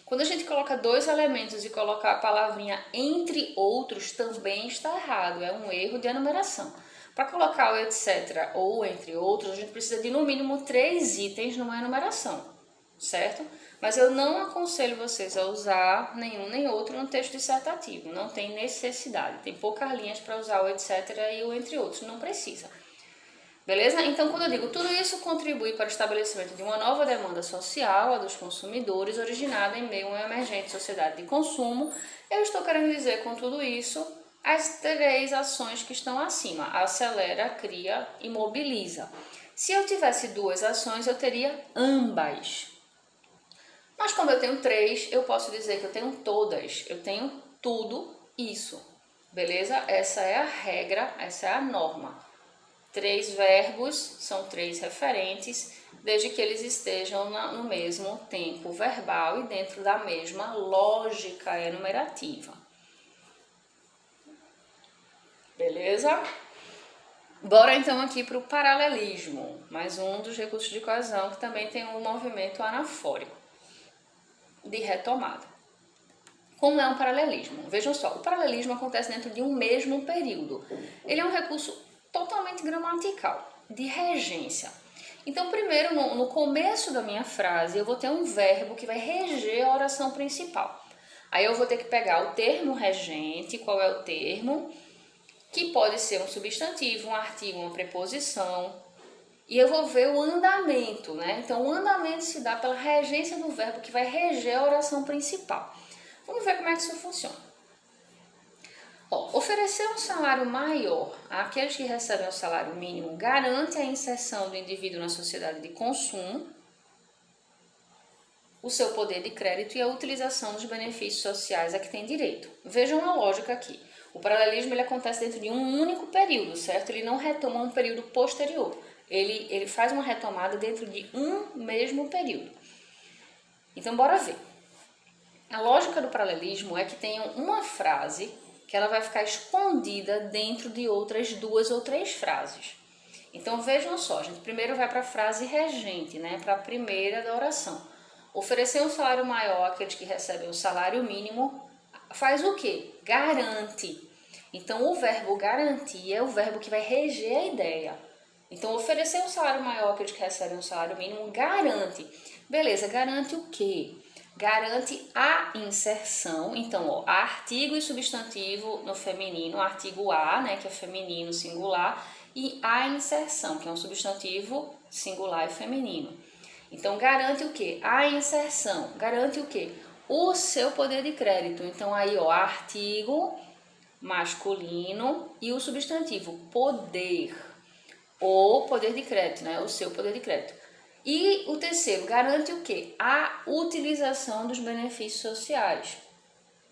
Quando a gente coloca 2 elementos e coloca a palavrinha entre outros, também está errado, é um erro de enumeração. Para colocar o etc. ou entre outros, a gente precisa de no mínimo 3 itens numa enumeração, certo? Mas eu não aconselho vocês a usar nenhum nem outro no texto dissertativo, não tem necessidade. Tem poucas linhas para usar o etc. e o entre outros, não precisa. Beleza? Então, quando eu digo tudo isso contribui para o estabelecimento de uma nova demanda social, a dos consumidores, originada em meio a uma emergente sociedade de consumo, eu estou querendo dizer com tudo isso as 3 ações que estão acima: acelera, cria e mobiliza. Se eu tivesse 2 ações, eu teria ambas. Mas como eu tenho 3, eu posso dizer que eu tenho todas, eu tenho tudo isso. Beleza? Essa é a regra, essa é a norma. 3 verbos são 3 referentes, desde que eles estejam no mesmo tempo verbal e dentro da mesma lógica enumerativa. Beleza? Bora então aqui para o paralelismo, mais um dos recursos de coesão que também tem um movimento anafórico de retomada. Como é um paralelismo? Vejam só, o paralelismo acontece dentro de um mesmo período. Ele é um recurso totalmente gramatical, de regência. Então, primeiro, no começo da minha frase, eu vou ter um verbo que vai reger a oração principal. Aí eu vou ter que pegar o termo regente, qual é o termo, que pode ser um substantivo, um artigo, uma preposição, e eu vou ver o andamento, né? Então, o andamento se dá pela regência do verbo que vai reger a oração principal. Vamos ver como é que isso funciona. Oferecer um salário maior àqueles que recebem o salário mínimo garante a inserção do indivíduo na sociedade de consumo, o seu poder de crédito e a utilização dos benefícios sociais a que tem direito. Vejam a lógica aqui. O paralelismo ele acontece dentro de um único período, certo? Ele não retoma um período posterior. Ele faz uma retomada dentro de um mesmo período. Então, bora ver. A lógica do paralelismo é que tem uma frase que ela vai ficar escondida dentro de outras 2 ou 3 frases. Então, vejam só, a gente primeiro vai para a frase regente, né? Para a primeira da oração. Oferecer um salário maior àqueles que recebem o salário mínimo faz o quê? Garante. Então, o verbo garantir é o verbo que vai reger a ideia. Então, oferecer um salário maior àqueles que recebem um salário mínimo garante. Beleza, garante o quê? Garante a inserção. Então, artigo e substantivo no feminino, artigo a, né, que é feminino singular, e a inserção, que é um substantivo singular e feminino. Então, garante o quê? A inserção. Garante o quê? O seu poder de crédito. Então, aí, artigo masculino e o substantivo poder. O poder de crédito, né? O seu poder de crédito. E o terceiro, garante o quê? A utilização dos benefícios sociais.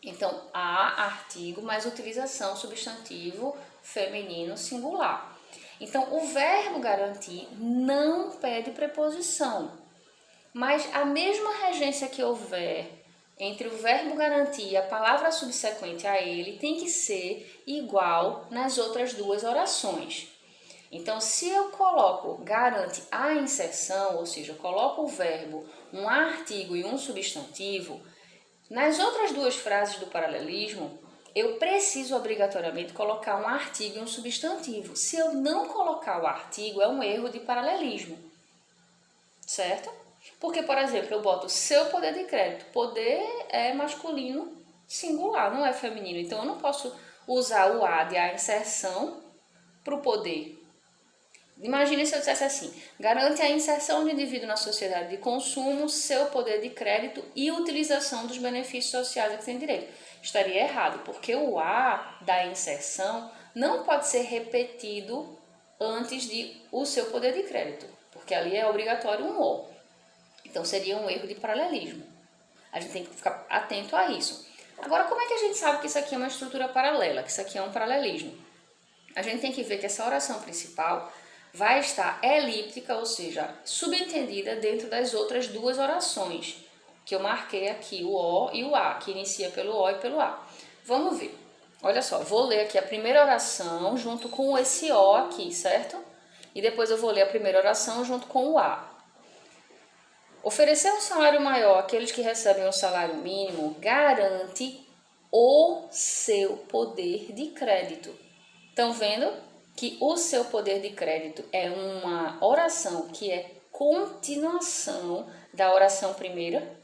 Então, a artigo mais utilização substantivo feminino singular. Então, o verbo garantir não pede preposição, mas a mesma regência que houver entre o verbo garantir e a palavra subsequente a ele tem que ser igual nas outras 2 orações. Então, se eu coloco garante a inserção, ou seja, eu coloco o verbo, um artigo e um substantivo, nas outras 2 frases do paralelismo, eu preciso obrigatoriamente colocar um artigo e um substantivo. Se eu não colocar o artigo, é um erro de paralelismo, certo? Porque, por exemplo, eu boto seu poder de crédito. Poder é masculino singular, não é feminino. Então, eu não posso usar o a de a inserção para o poder. Imagine se eu dissesse assim: garante a inserção do indivíduo na sociedade de consumo, seu poder de crédito e utilização dos benefícios sociais a que tem direito. Estaria errado, porque o a da inserção não pode ser repetido antes de o seu poder de crédito, porque ali é obrigatório um o. Então seria um erro de paralelismo. A gente tem que ficar atento a isso. Agora, como é que a gente sabe que isso aqui é uma estrutura paralela, que isso aqui é um paralelismo? A gente tem que ver que essa oração principal vai estar elíptica, ou seja, subentendida dentro das outras 2 orações. que eu marquei aqui o O e o A, que inicia pelo O e pelo A. Vamos ver. Olha só, vou ler aqui a primeira oração junto com esse O aqui, certo? E depois eu vou ler a primeira oração junto com o A. Oferecer um salário maior àqueles que recebem um salário mínimo garante o seu poder de crédito. Estão vendo que o seu poder de crédito é uma oração que é continuação da oração primeira?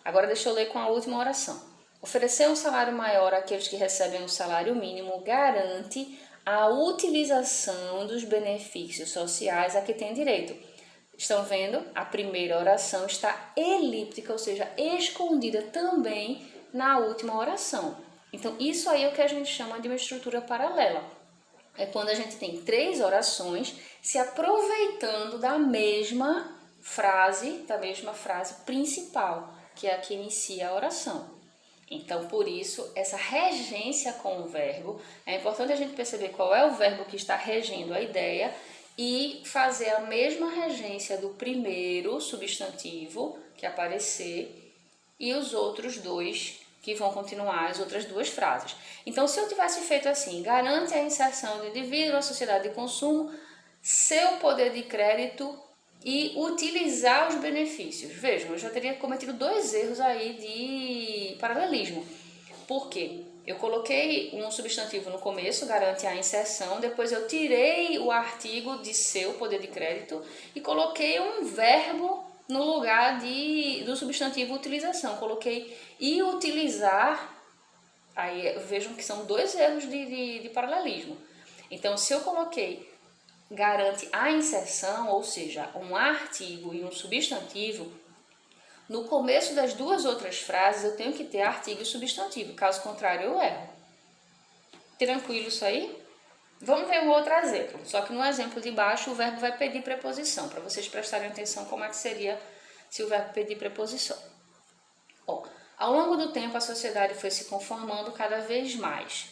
Agora deixa eu ler com a última oração. Oferecer um salário maior àqueles que recebem um salário mínimo garante a utilização dos benefícios sociais a que tem direito. Estão vendo? A primeira oração está elíptica, ou seja, escondida também na última oração. Então, isso aí é o que a gente chama de uma estrutura paralela. É quando a gente tem 3 orações se aproveitando da mesma frase principal, que é a que inicia a oração. Então, por isso, essa regência com o verbo, é importante a gente perceber qual é o verbo que está regendo a ideia e fazer a mesma regência do primeiro substantivo que aparecer e os outros 2 que vão continuar, as outras 2 frases. Então, se eu tivesse feito assim, garante a inserção do indivíduo na sociedade de consumo, seu poder de crédito e utilizar os benefícios. Vejam, eu já teria cometido 2 erros aí de paralelismo. Por quê? Eu coloquei um substantivo no começo, garante a inserção, depois eu tirei o artigo de seu poder de crédito e coloquei um verbo no lugar do substantivo utilização. Coloquei e utilizar, aí vejam que são 2 erros de paralelismo. Então, se eu coloquei garante a inserção, ou seja, um artigo e um substantivo, no começo das 2 outras frases eu tenho que ter artigo e substantivo, caso contrário eu erro. Tranquilo isso aí? Vamos ver um outro exemplo, só que no exemplo de baixo o verbo vai pedir preposição, para vocês prestarem atenção como é que seria se o verbo pedir preposição. Ó, ao longo do tempo a sociedade foi se conformando cada vez mais.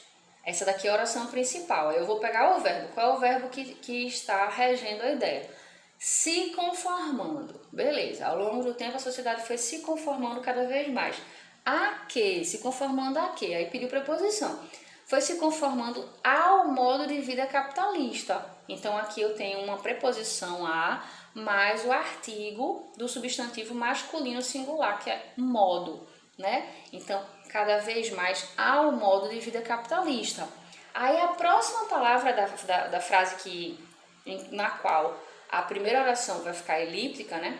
Essa daqui é a oração principal. Eu vou pegar o verbo. Qual é o verbo que está regendo a ideia? Se conformando. Beleza. Ao longo do tempo, a sociedade foi se conformando cada vez mais. A que? Se conformando a quê? Aí pediu preposição. Foi se conformando ao modo de vida capitalista. Então, aqui eu tenho uma preposição a mais o artigo do substantivo masculino singular, que é modo, né? Então, cada vez mais ao modo de vida capitalista. Aí a próxima palavra da frase na qual a primeira oração vai ficar elíptica, né?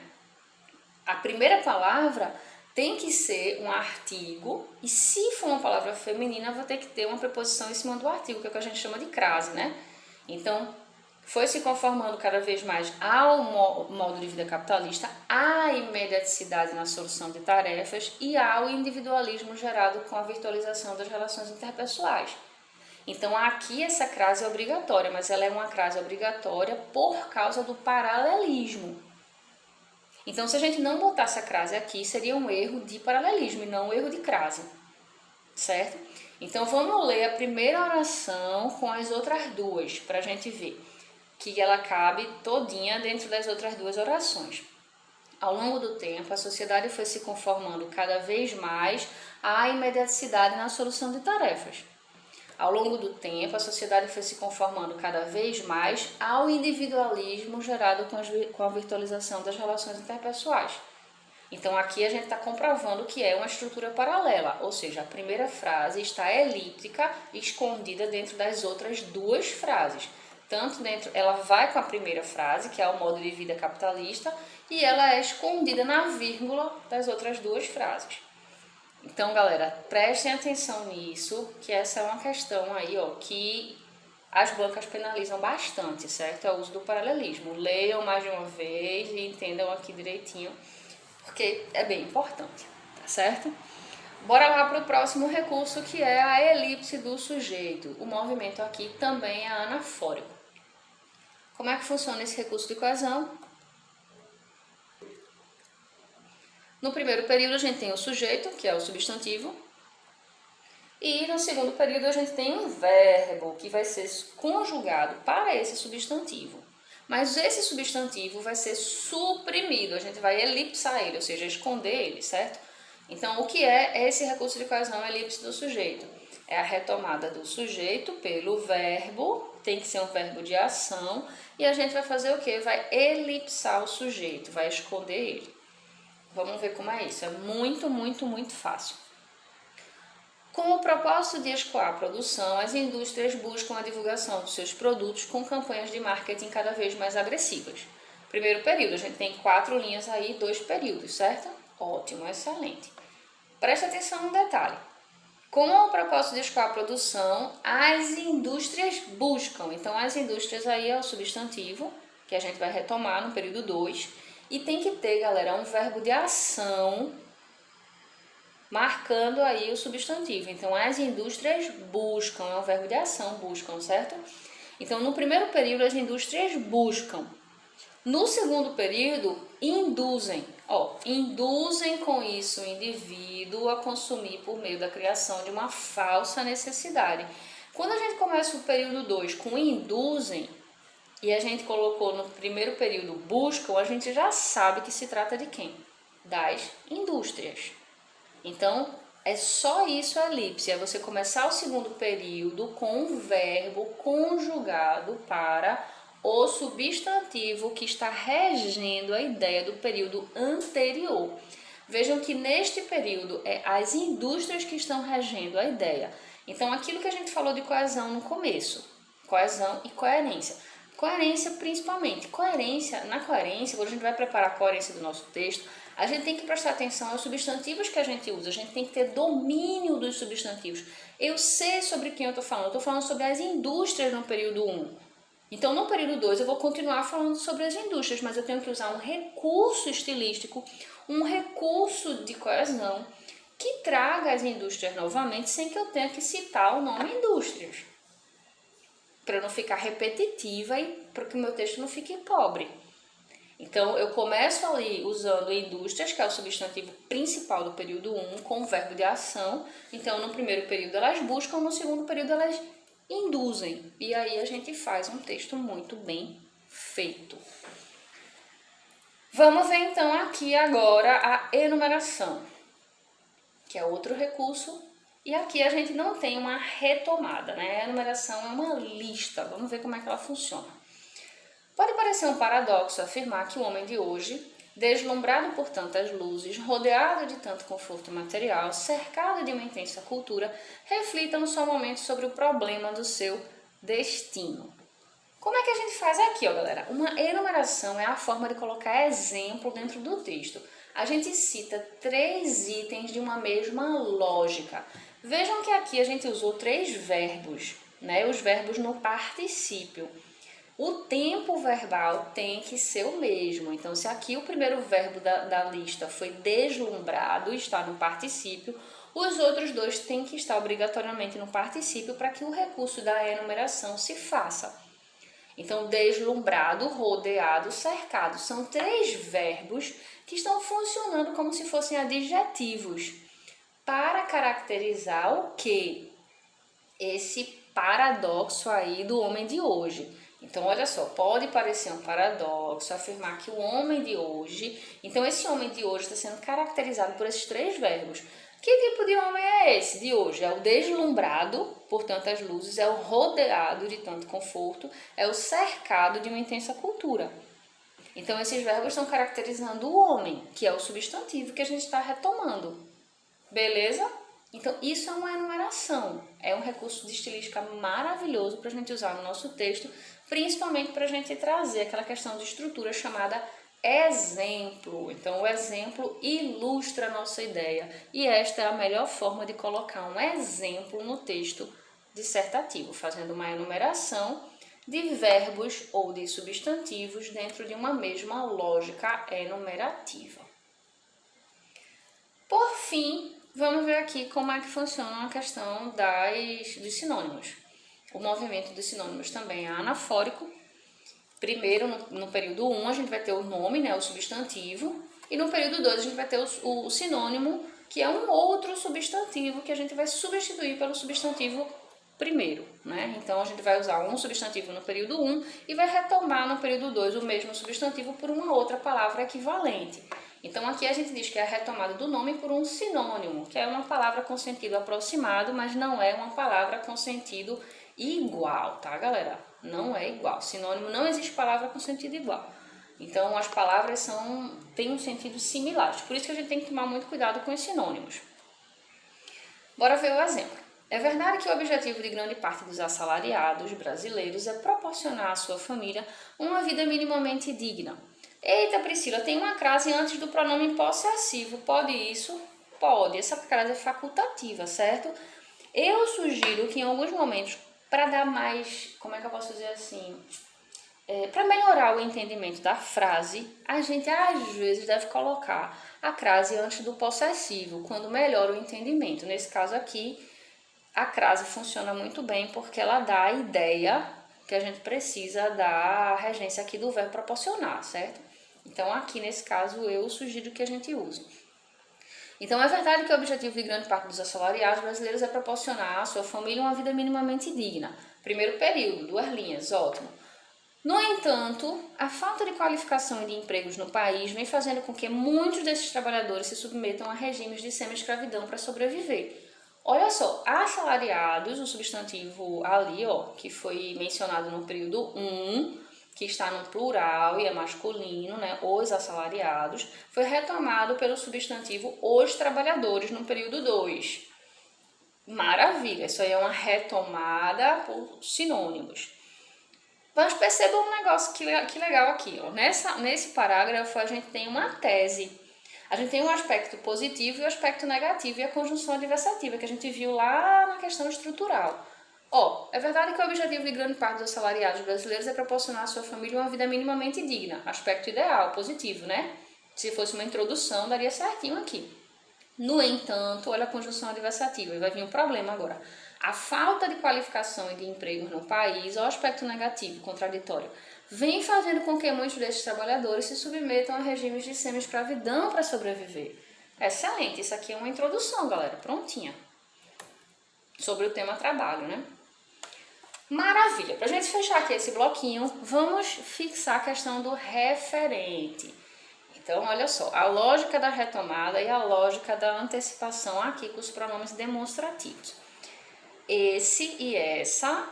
A primeira palavra tem que ser um artigo e se for uma palavra feminina vai ter que ter uma preposição em cima do artigo, que é o que a gente chama de crase, né? Então, foi se conformando cada vez mais ao modo de vida capitalista, à imediaticidade na solução de tarefas e ao individualismo gerado com a virtualização das relações interpessoais. Então, aqui essa crase é obrigatória, mas ela é uma crase obrigatória por causa do paralelismo. Então, se a gente não botar essa crase aqui, seria um erro de paralelismo e não um erro de crase, certo? Então, vamos ler a primeira oração com as outras 2, para a gente ver que ela cabe todinha dentro das outras 2 orações. Ao longo do tempo, a sociedade foi se conformando cada vez mais à imediaticidade na solução de tarefas. Ao longo do tempo, a sociedade foi se conformando cada vez mais ao individualismo gerado com a virtualização das relações interpessoais. Então, aqui a gente está comprovando que é uma estrutura paralela, ou seja, a primeira frase está elíptica, escondida dentro das outras 2 frases. Tanto dentro, ela vai com a primeira frase, que é o modo de vida capitalista, e ela é escondida na vírgula das outras 2 frases. Então, galera, prestem atenção nisso, que essa é uma questão aí, ó, que as bancas penalizam bastante, certo? É o uso do paralelismo. Leiam mais de uma vez e entendam aqui direitinho, porque é bem importante, tá certo? Bora lá para o próximo recurso, que é a elipse do sujeito. O movimento aqui também é anafórico. Como é que funciona esse recurso de coesão? No primeiro período a gente tem o sujeito, que é o substantivo, e no segundo período a gente tem um verbo, que vai ser conjugado para esse substantivo. Mas esse substantivo vai ser suprimido, a gente vai elipsar ele, ou seja, esconder ele, certo? Então, o que é esse recurso de coesão elipse do sujeito? É a retomada do sujeito pelo verbo, tem que ser um verbo de ação, e a gente vai fazer o quê? Vai elipsar o sujeito, vai esconder ele. Vamos ver como é isso, é muito, muito, muito fácil. Com o propósito de escoar a produção, as indústrias buscam a divulgação dos seus produtos com campanhas de marketing cada vez mais agressivas. Primeiro período, a gente tem 4 linhas aí, 2 períodos, certo? Ótimo, excelente. Preste atenção no detalhe. Com o propósito de escoar a produção, as indústrias buscam. Então, as indústrias aí é o substantivo, que a gente vai retomar no período 2. E tem que ter, galera, um verbo de ação marcando aí o substantivo. Então, as indústrias buscam, é um verbo de ação, buscam, certo? Então, no primeiro período, as indústrias buscam. No segundo período, induzem. Induzem com isso o indivíduo a consumir por meio da criação de uma falsa necessidade. Quando a gente começa o período 2 com induzem, e a gente colocou no primeiro período buscam, a gente já sabe que se trata de quem? Das indústrias. Então, é só isso a elipse, é você começar o segundo período com um verbo conjugado para o substantivo que está regendo a ideia do período anterior. Vejam que neste período é as indústrias que estão regendo a ideia. Então, aquilo que a gente falou de coesão no começo, coesão e coerência. Coerência principalmente. Na coerência, quando a gente vai preparar a coerência do nosso texto, a gente tem que prestar atenção aos substantivos que a gente usa, a gente tem que ter domínio dos substantivos. Eu sei sobre quem eu estou falando sobre as indústrias no período 1. Então, no período 2, eu vou continuar falando sobre as indústrias, mas eu tenho que usar um recurso estilístico, um recurso de coesão, que traga as indústrias novamente, sem que eu tenha que citar o nome indústrias, para não ficar repetitiva e para que o meu texto não fique pobre. Então, eu começo ali usando indústrias, que é o substantivo principal do período 1, com o verbo de ação. Então, no primeiro período elas buscam, no segundo período elas induzem. E aí a gente faz um texto muito bem feito. Vamos ver então aqui agora a enumeração, que é outro recurso. E aqui a gente não tem uma retomada, né? A enumeração é uma lista. Vamos ver como é que ela funciona. Pode parecer um paradoxo afirmar que o homem de hoje, deslumbrado por tantas luzes, rodeado de tanto conforto material, cercado de uma intensa cultura, reflita no seu momento sobre o problema do seu destino. Como é que a gente faz aqui, galera? Uma enumeração é a forma de colocar exemplo dentro do texto. A gente cita 3 itens de uma mesma lógica. Vejam que aqui a gente usou 3 verbos, né? Os verbos no particípio. O tempo verbal tem que ser o mesmo. Então, se aqui o primeiro verbo da lista foi deslumbrado, está no particípio, os outros 2 têm que estar obrigatoriamente no particípio para que o recurso da enumeração se faça. Então, deslumbrado, rodeado, cercado. São 3 verbos que estão funcionando como se fossem adjetivos para caracterizar o quê? Esse paradoxo aí do homem de hoje. Então, olha só, pode parecer um paradoxo afirmar que o homem de hoje... Então, esse homem de hoje está sendo caracterizado por esses 3 verbos. Que tipo de homem é esse de hoje? É o deslumbrado por tantas luzes, é o rodeado de tanto conforto, é o cercado de uma intensa cultura. Então, esses verbos estão caracterizando o homem, que é o substantivo que a gente está retomando. Beleza? Então, isso é uma enumeração, é um recurso de estilística maravilhoso para a gente usar no nosso texto, principalmente para a gente trazer aquela questão de estrutura chamada exemplo. Então, o exemplo ilustra a nossa ideia e esta é a melhor forma de colocar um exemplo no texto dissertativo, fazendo uma enumeração de verbos ou de substantivos dentro de uma mesma lógica enumerativa. Por fim, vamos ver aqui como é que funciona a questão dos sinônimos. O movimento dos sinônimos também é anafórico. Primeiro, no período 1, a gente vai ter o nome, né, o substantivo, e no período 2 a gente vai ter o sinônimo, que é um outro substantivo que a gente vai substituir pelo substantivo primeiro, né? Então, a gente vai usar um substantivo no período 1 e vai retomar no período 2 o mesmo substantivo por uma outra palavra equivalente. Então, aqui a gente diz que é a retomada do nome por um sinônimo, que é uma palavra com sentido aproximado, mas não é uma palavra com sentido igual, tá, galera? Não é igual. Sinônimo, não existe palavra com sentido igual. Então, as palavras têm um sentido similar. Por isso que a gente tem que tomar muito cuidado com os sinônimos. Bora ver o exemplo. É verdade que o objetivo de grande parte dos assalariados brasileiros é proporcionar à sua família uma vida minimamente digna. Eita, Priscila, tem uma crase antes do pronome possessivo. Pode isso? Pode. Essa crase é facultativa, certo? Eu sugiro que em alguns momentos, para dar mais, como é que eu posso dizer assim, para melhorar o entendimento da frase, a gente às vezes deve colocar a crase antes do possessivo, quando melhora o entendimento. Nesse caso aqui, a crase funciona muito bem porque ela dá a ideia que a gente precisa da regência aqui do verbo proporcionar, certo? Então, aqui nesse caso, eu sugiro que a gente use. Então, é verdade que o objetivo de grande parte dos assalariados brasileiros é proporcionar à sua família uma vida minimamente digna. Primeiro período, 2 linhas, ótimo. No entanto, a falta de qualificação e de empregos no país vem fazendo com que muitos desses trabalhadores se submetam a regimes de semi-escravidão para sobreviver. Olha só, assalariados, o substantivo ali, ó, que foi mencionado no período 1, que está no plural e é masculino, né, os assalariados, foi retomado pelo substantivo os trabalhadores no período 2. Maravilha, isso aí é uma retomada por sinônimos. Mas percebam um negócio que legal aqui, ó. Nesse parágrafo a gente tem uma tese. A gente tem um aspecto positivo e um aspecto negativo e a conjunção adversativa, que a gente viu lá na questão estrutural. Ó, é verdade que o objetivo de grande parte dos assalariados brasileiros é proporcionar à sua família uma vida minimamente digna. Aspecto ideal, positivo, né? Se fosse uma introdução, daria certinho aqui. No entanto, olha a conjunção adversativa, e vai vir um problema agora. A falta de qualificação e de emprego no país, ó, o aspecto negativo, contraditório, vem fazendo com que muitos desses trabalhadores se submetam a regimes de semi-escravidão para sobreviver. Excelente, isso aqui é uma introdução, galera, prontinha. Sobre o tema trabalho, né? Maravilha! Para a gente fechar aqui esse bloquinho, vamos fixar a questão do referente. Então, olha só, a lógica da retomada e a lógica da antecipação aqui com os pronomes demonstrativos. Esse e essa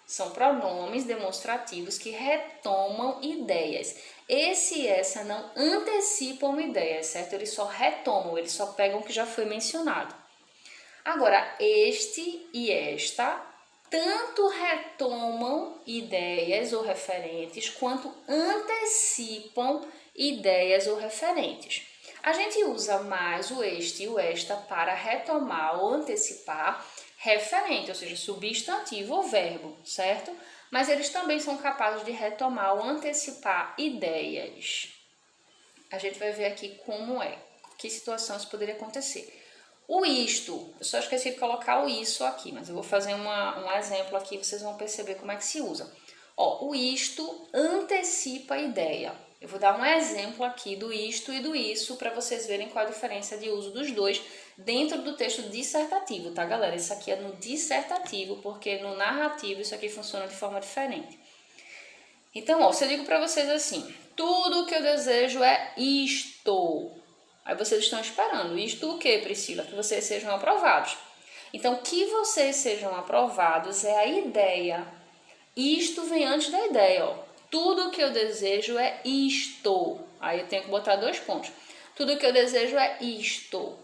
são pronomes demonstrativos que retomam ideias. Esse e essa não antecipam ideias, certo? Eles só retomam, eles só pegam o que já foi mencionado. Agora, este e esta tanto retomam ideias ou referentes, quanto antecipam ideias ou referentes. A gente usa mais o este e o esta para retomar ou antecipar referente, ou seja, substantivo ou verbo, certo? Mas eles também são capazes de retomar ou antecipar ideias. A gente vai ver aqui como é, que situação isso poderia acontecer. O isto, eu só esqueci de colocar o isso aqui, mas eu vou fazer um exemplo aqui, vocês vão perceber como é que se usa. Ó, o isto antecipa a ideia. Eu vou dar um exemplo aqui do isto e do isso para vocês verem qual a diferença de uso dos dois dentro do texto dissertativo, tá, galera? Isso aqui é no dissertativo, porque no narrativo isso aqui funciona de forma diferente. Então, ó, se eu digo para vocês assim, tudo o que eu desejo é isto. Aí vocês estão esperando. Isto o que, Priscila? Que vocês sejam aprovados. Então, que vocês sejam aprovados é a ideia. Isto vem antes da ideia, ó. Tudo o que eu desejo é isto. Aí eu tenho que botar 2 pontos. Tudo o que eu desejo é isto.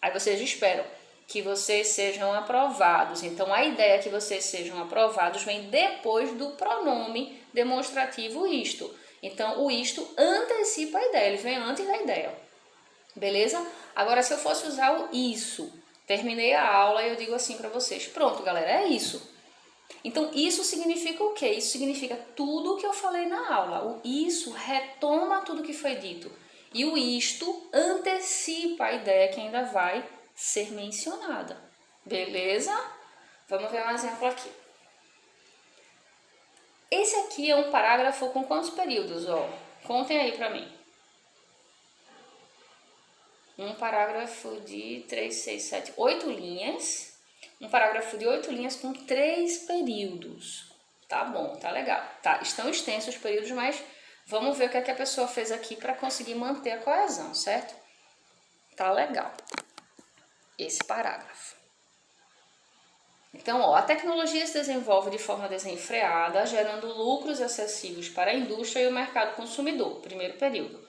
Aí vocês esperam que vocês sejam aprovados. Então, a ideia que vocês sejam aprovados vem depois do pronome demonstrativo isto. Então, o isto antecipa a ideia, ele vem antes da ideia. Beleza? Agora, se eu fosse usar o isso, terminei a aula e eu digo assim para vocês, pronto, galera, é isso. Então, isso significa o quê? Isso significa tudo o que eu falei na aula. O isso retoma tudo que foi dito. E o isto antecipa a ideia que ainda vai ser mencionada. Beleza? Vamos ver um exemplo aqui. Esse aqui é um parágrafo com quantos períodos? Ó, contem aí para mim. Um parágrafo de 3, 6, 7, 8 linhas. Um parágrafo de 8 linhas com 3 períodos. Tá bom, tá legal. Tá, estão extensos os períodos, mas vamos ver o que é que a pessoa fez aqui para conseguir manter a coesão, certo? Tá legal esse parágrafo. Então, ó, a tecnologia se desenvolve de forma desenfreada, gerando lucros excessivos para a indústria e o mercado consumidor, primeiro período.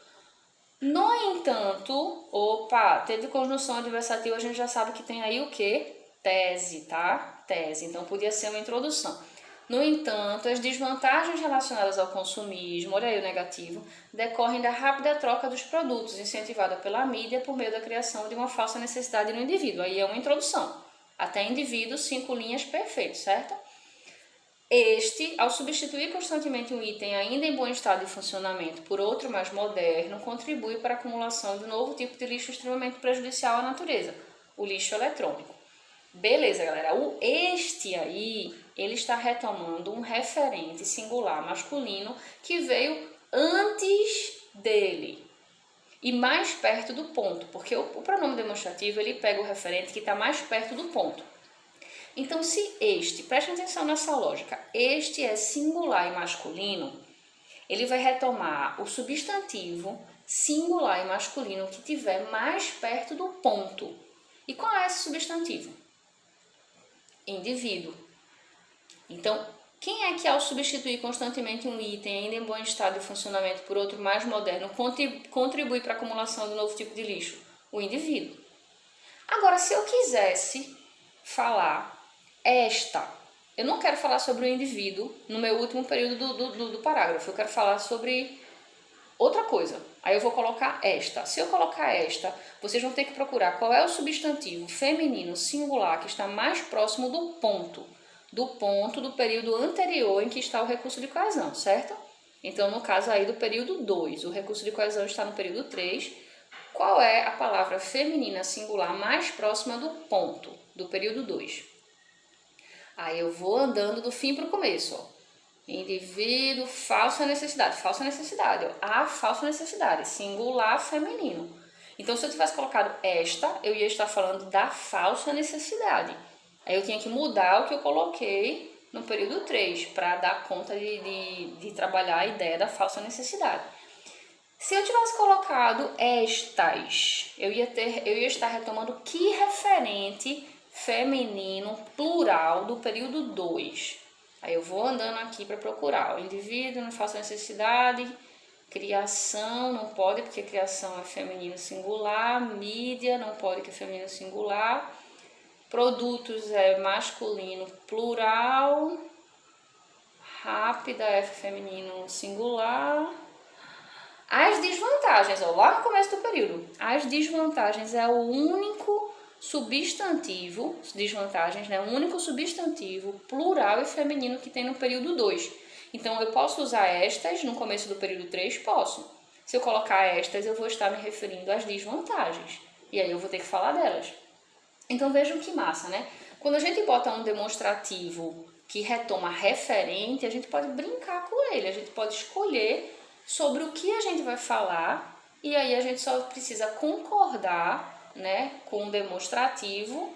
No entanto, opa, teve conjunção adversativa, a gente já sabe que tem aí o quê? Tese, tá? Tese, então podia ser uma introdução. No entanto, as desvantagens relacionadas ao consumismo, olha aí o negativo, decorrem da rápida troca dos produtos, incentivada pela mídia por meio da criação de uma falsa necessidade no indivíduo. Aí é uma introdução. Até indivíduo, 5 linhas, perfeito, certo? Este, ao substituir constantemente um item ainda em bom estado de funcionamento por outro mais moderno, contribui para a acumulação de um novo tipo de lixo extremamente prejudicial à natureza, o lixo eletrônico. Beleza, galera. O este aí, ele está retomando um referente singular masculino que veio antes dele e mais perto do ponto, porque o pronome demonstrativo ele pega o referente que está mais perto do ponto. Então, se este, preste atenção nessa lógica, este é singular e masculino, ele vai retomar o substantivo singular e masculino que tiver mais perto do ponto. E qual é esse substantivo? Indivíduo. Então, quem é que ao substituir constantemente um item ainda em bom estado de funcionamento por outro mais moderno contribui para a acumulação de um novo tipo de lixo? O indivíduo. Agora, se eu quisesse falar eu não quero falar sobre o indivíduo no meu último período do parágrafo, eu quero falar sobre outra coisa. Aí eu vou colocar esta. Se eu colocar esta, vocês vão ter que procurar qual é o substantivo feminino singular que está mais próximo do ponto do período anterior em que está o recurso de coesão, certo? Então, no caso aí do período 2, o recurso de coesão está no período 3. Qual é a palavra feminina singular mais próxima do ponto do período 2? Aí eu vou andando do fim para o começo, ó. Indivíduo, falsa necessidade, ó. A falsa necessidade, singular feminino. Então, se eu tivesse colocado esta, eu ia estar falando da falsa necessidade. Aí eu tinha que mudar o que eu coloquei no período 3, para dar conta de trabalhar a ideia da falsa necessidade. Se eu tivesse colocado estas, eu ia estar retomando que referente feminino plural do período 2. Aí eu vou andando aqui para procurar. O indivíduo, não faço necessidade. Criação, não pode, porque criação é feminino singular. Mídia, não pode, que é feminino singular. Produtos é masculino plural. Rápida é feminino singular. As desvantagens, ó, lá no começo do período. As desvantagens é o único substantivo, desvantagens, né? O único substantivo plural e feminino que tem no período 2. Então, eu posso usar estas no começo do período 3? Posso. Se eu colocar estas, eu vou estar me referindo às desvantagens. E aí eu vou ter que falar delas. Então, vejam que massa, né? Quando a gente bota um demonstrativo que retoma referente, a gente pode brincar com ele, a gente pode escolher sobre o que a gente vai falar e aí a gente só precisa concordar, né, com o demonstrativo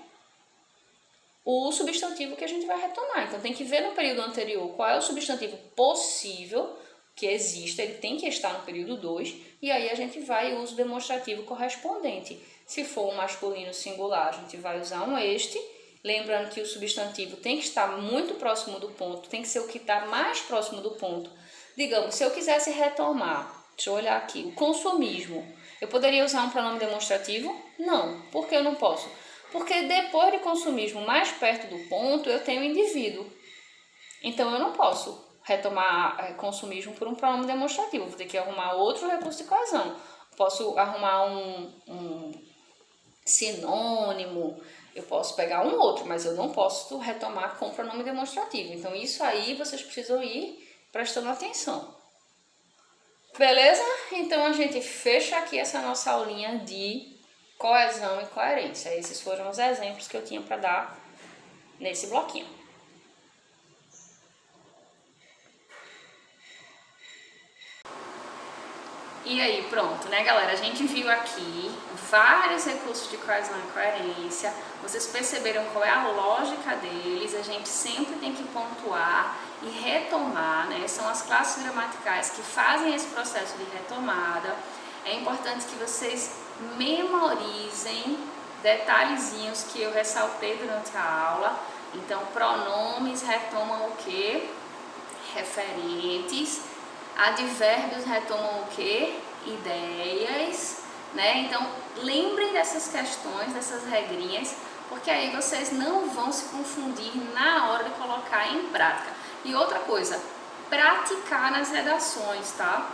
o substantivo que a gente vai retomar. Então tem que ver no período anterior qual é o substantivo possível que exista, ele tem que estar no período 2 e aí a gente vai usar o demonstrativo correspondente. Se for um masculino singular, a gente vai usar um este, lembrando que o substantivo tem que estar muito próximo do ponto, tem que ser o que está mais próximo do ponto. Digamos, se eu quisesse retomar, deixa eu olhar aqui, o consumismo, eu poderia usar um pronome demonstrativo? Não. Por que eu não posso? Porque depois de consumismo, mais perto do ponto, eu tenho indivíduo. Então, eu não posso retomar consumismo por um pronome demonstrativo. Vou ter que arrumar outro recurso de coesão. Posso arrumar um sinônimo, eu posso pegar um outro, mas eu não posso retomar com pronome demonstrativo. Então, isso aí vocês precisam ir prestando atenção. Beleza? Então a gente fecha aqui essa nossa aulinha de coesão e coerência. Esses foram os exemplos que eu tinha para dar nesse bloquinho. E aí, pronto, né, galera? A gente viu aqui vários recursos de coesão e coerência. Vocês perceberam qual é a lógica deles? A gente sempre tem que pontuar e retomar, né? São as classes gramaticais que fazem esse processo de retomada. É importante que vocês memorizem detalhezinhos que eu ressaltei durante a aula. Então, pronomes retomam o quê? Referentes. Advérbios retomam o quê? Ideias, né? Então, lembrem dessas questões, dessas regrinhas, porque aí vocês não vão se confundir na hora de colocar em prática. E outra coisa, praticar nas redações, tá?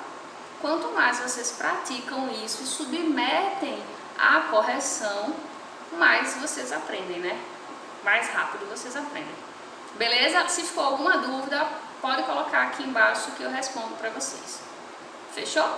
Quanto mais vocês praticam isso e submetem à correção, mais vocês aprendem, né? Mais rápido vocês aprendem. Beleza? Se ficou alguma dúvida, pode colocar aqui embaixo que eu respondo para vocês. Fechou?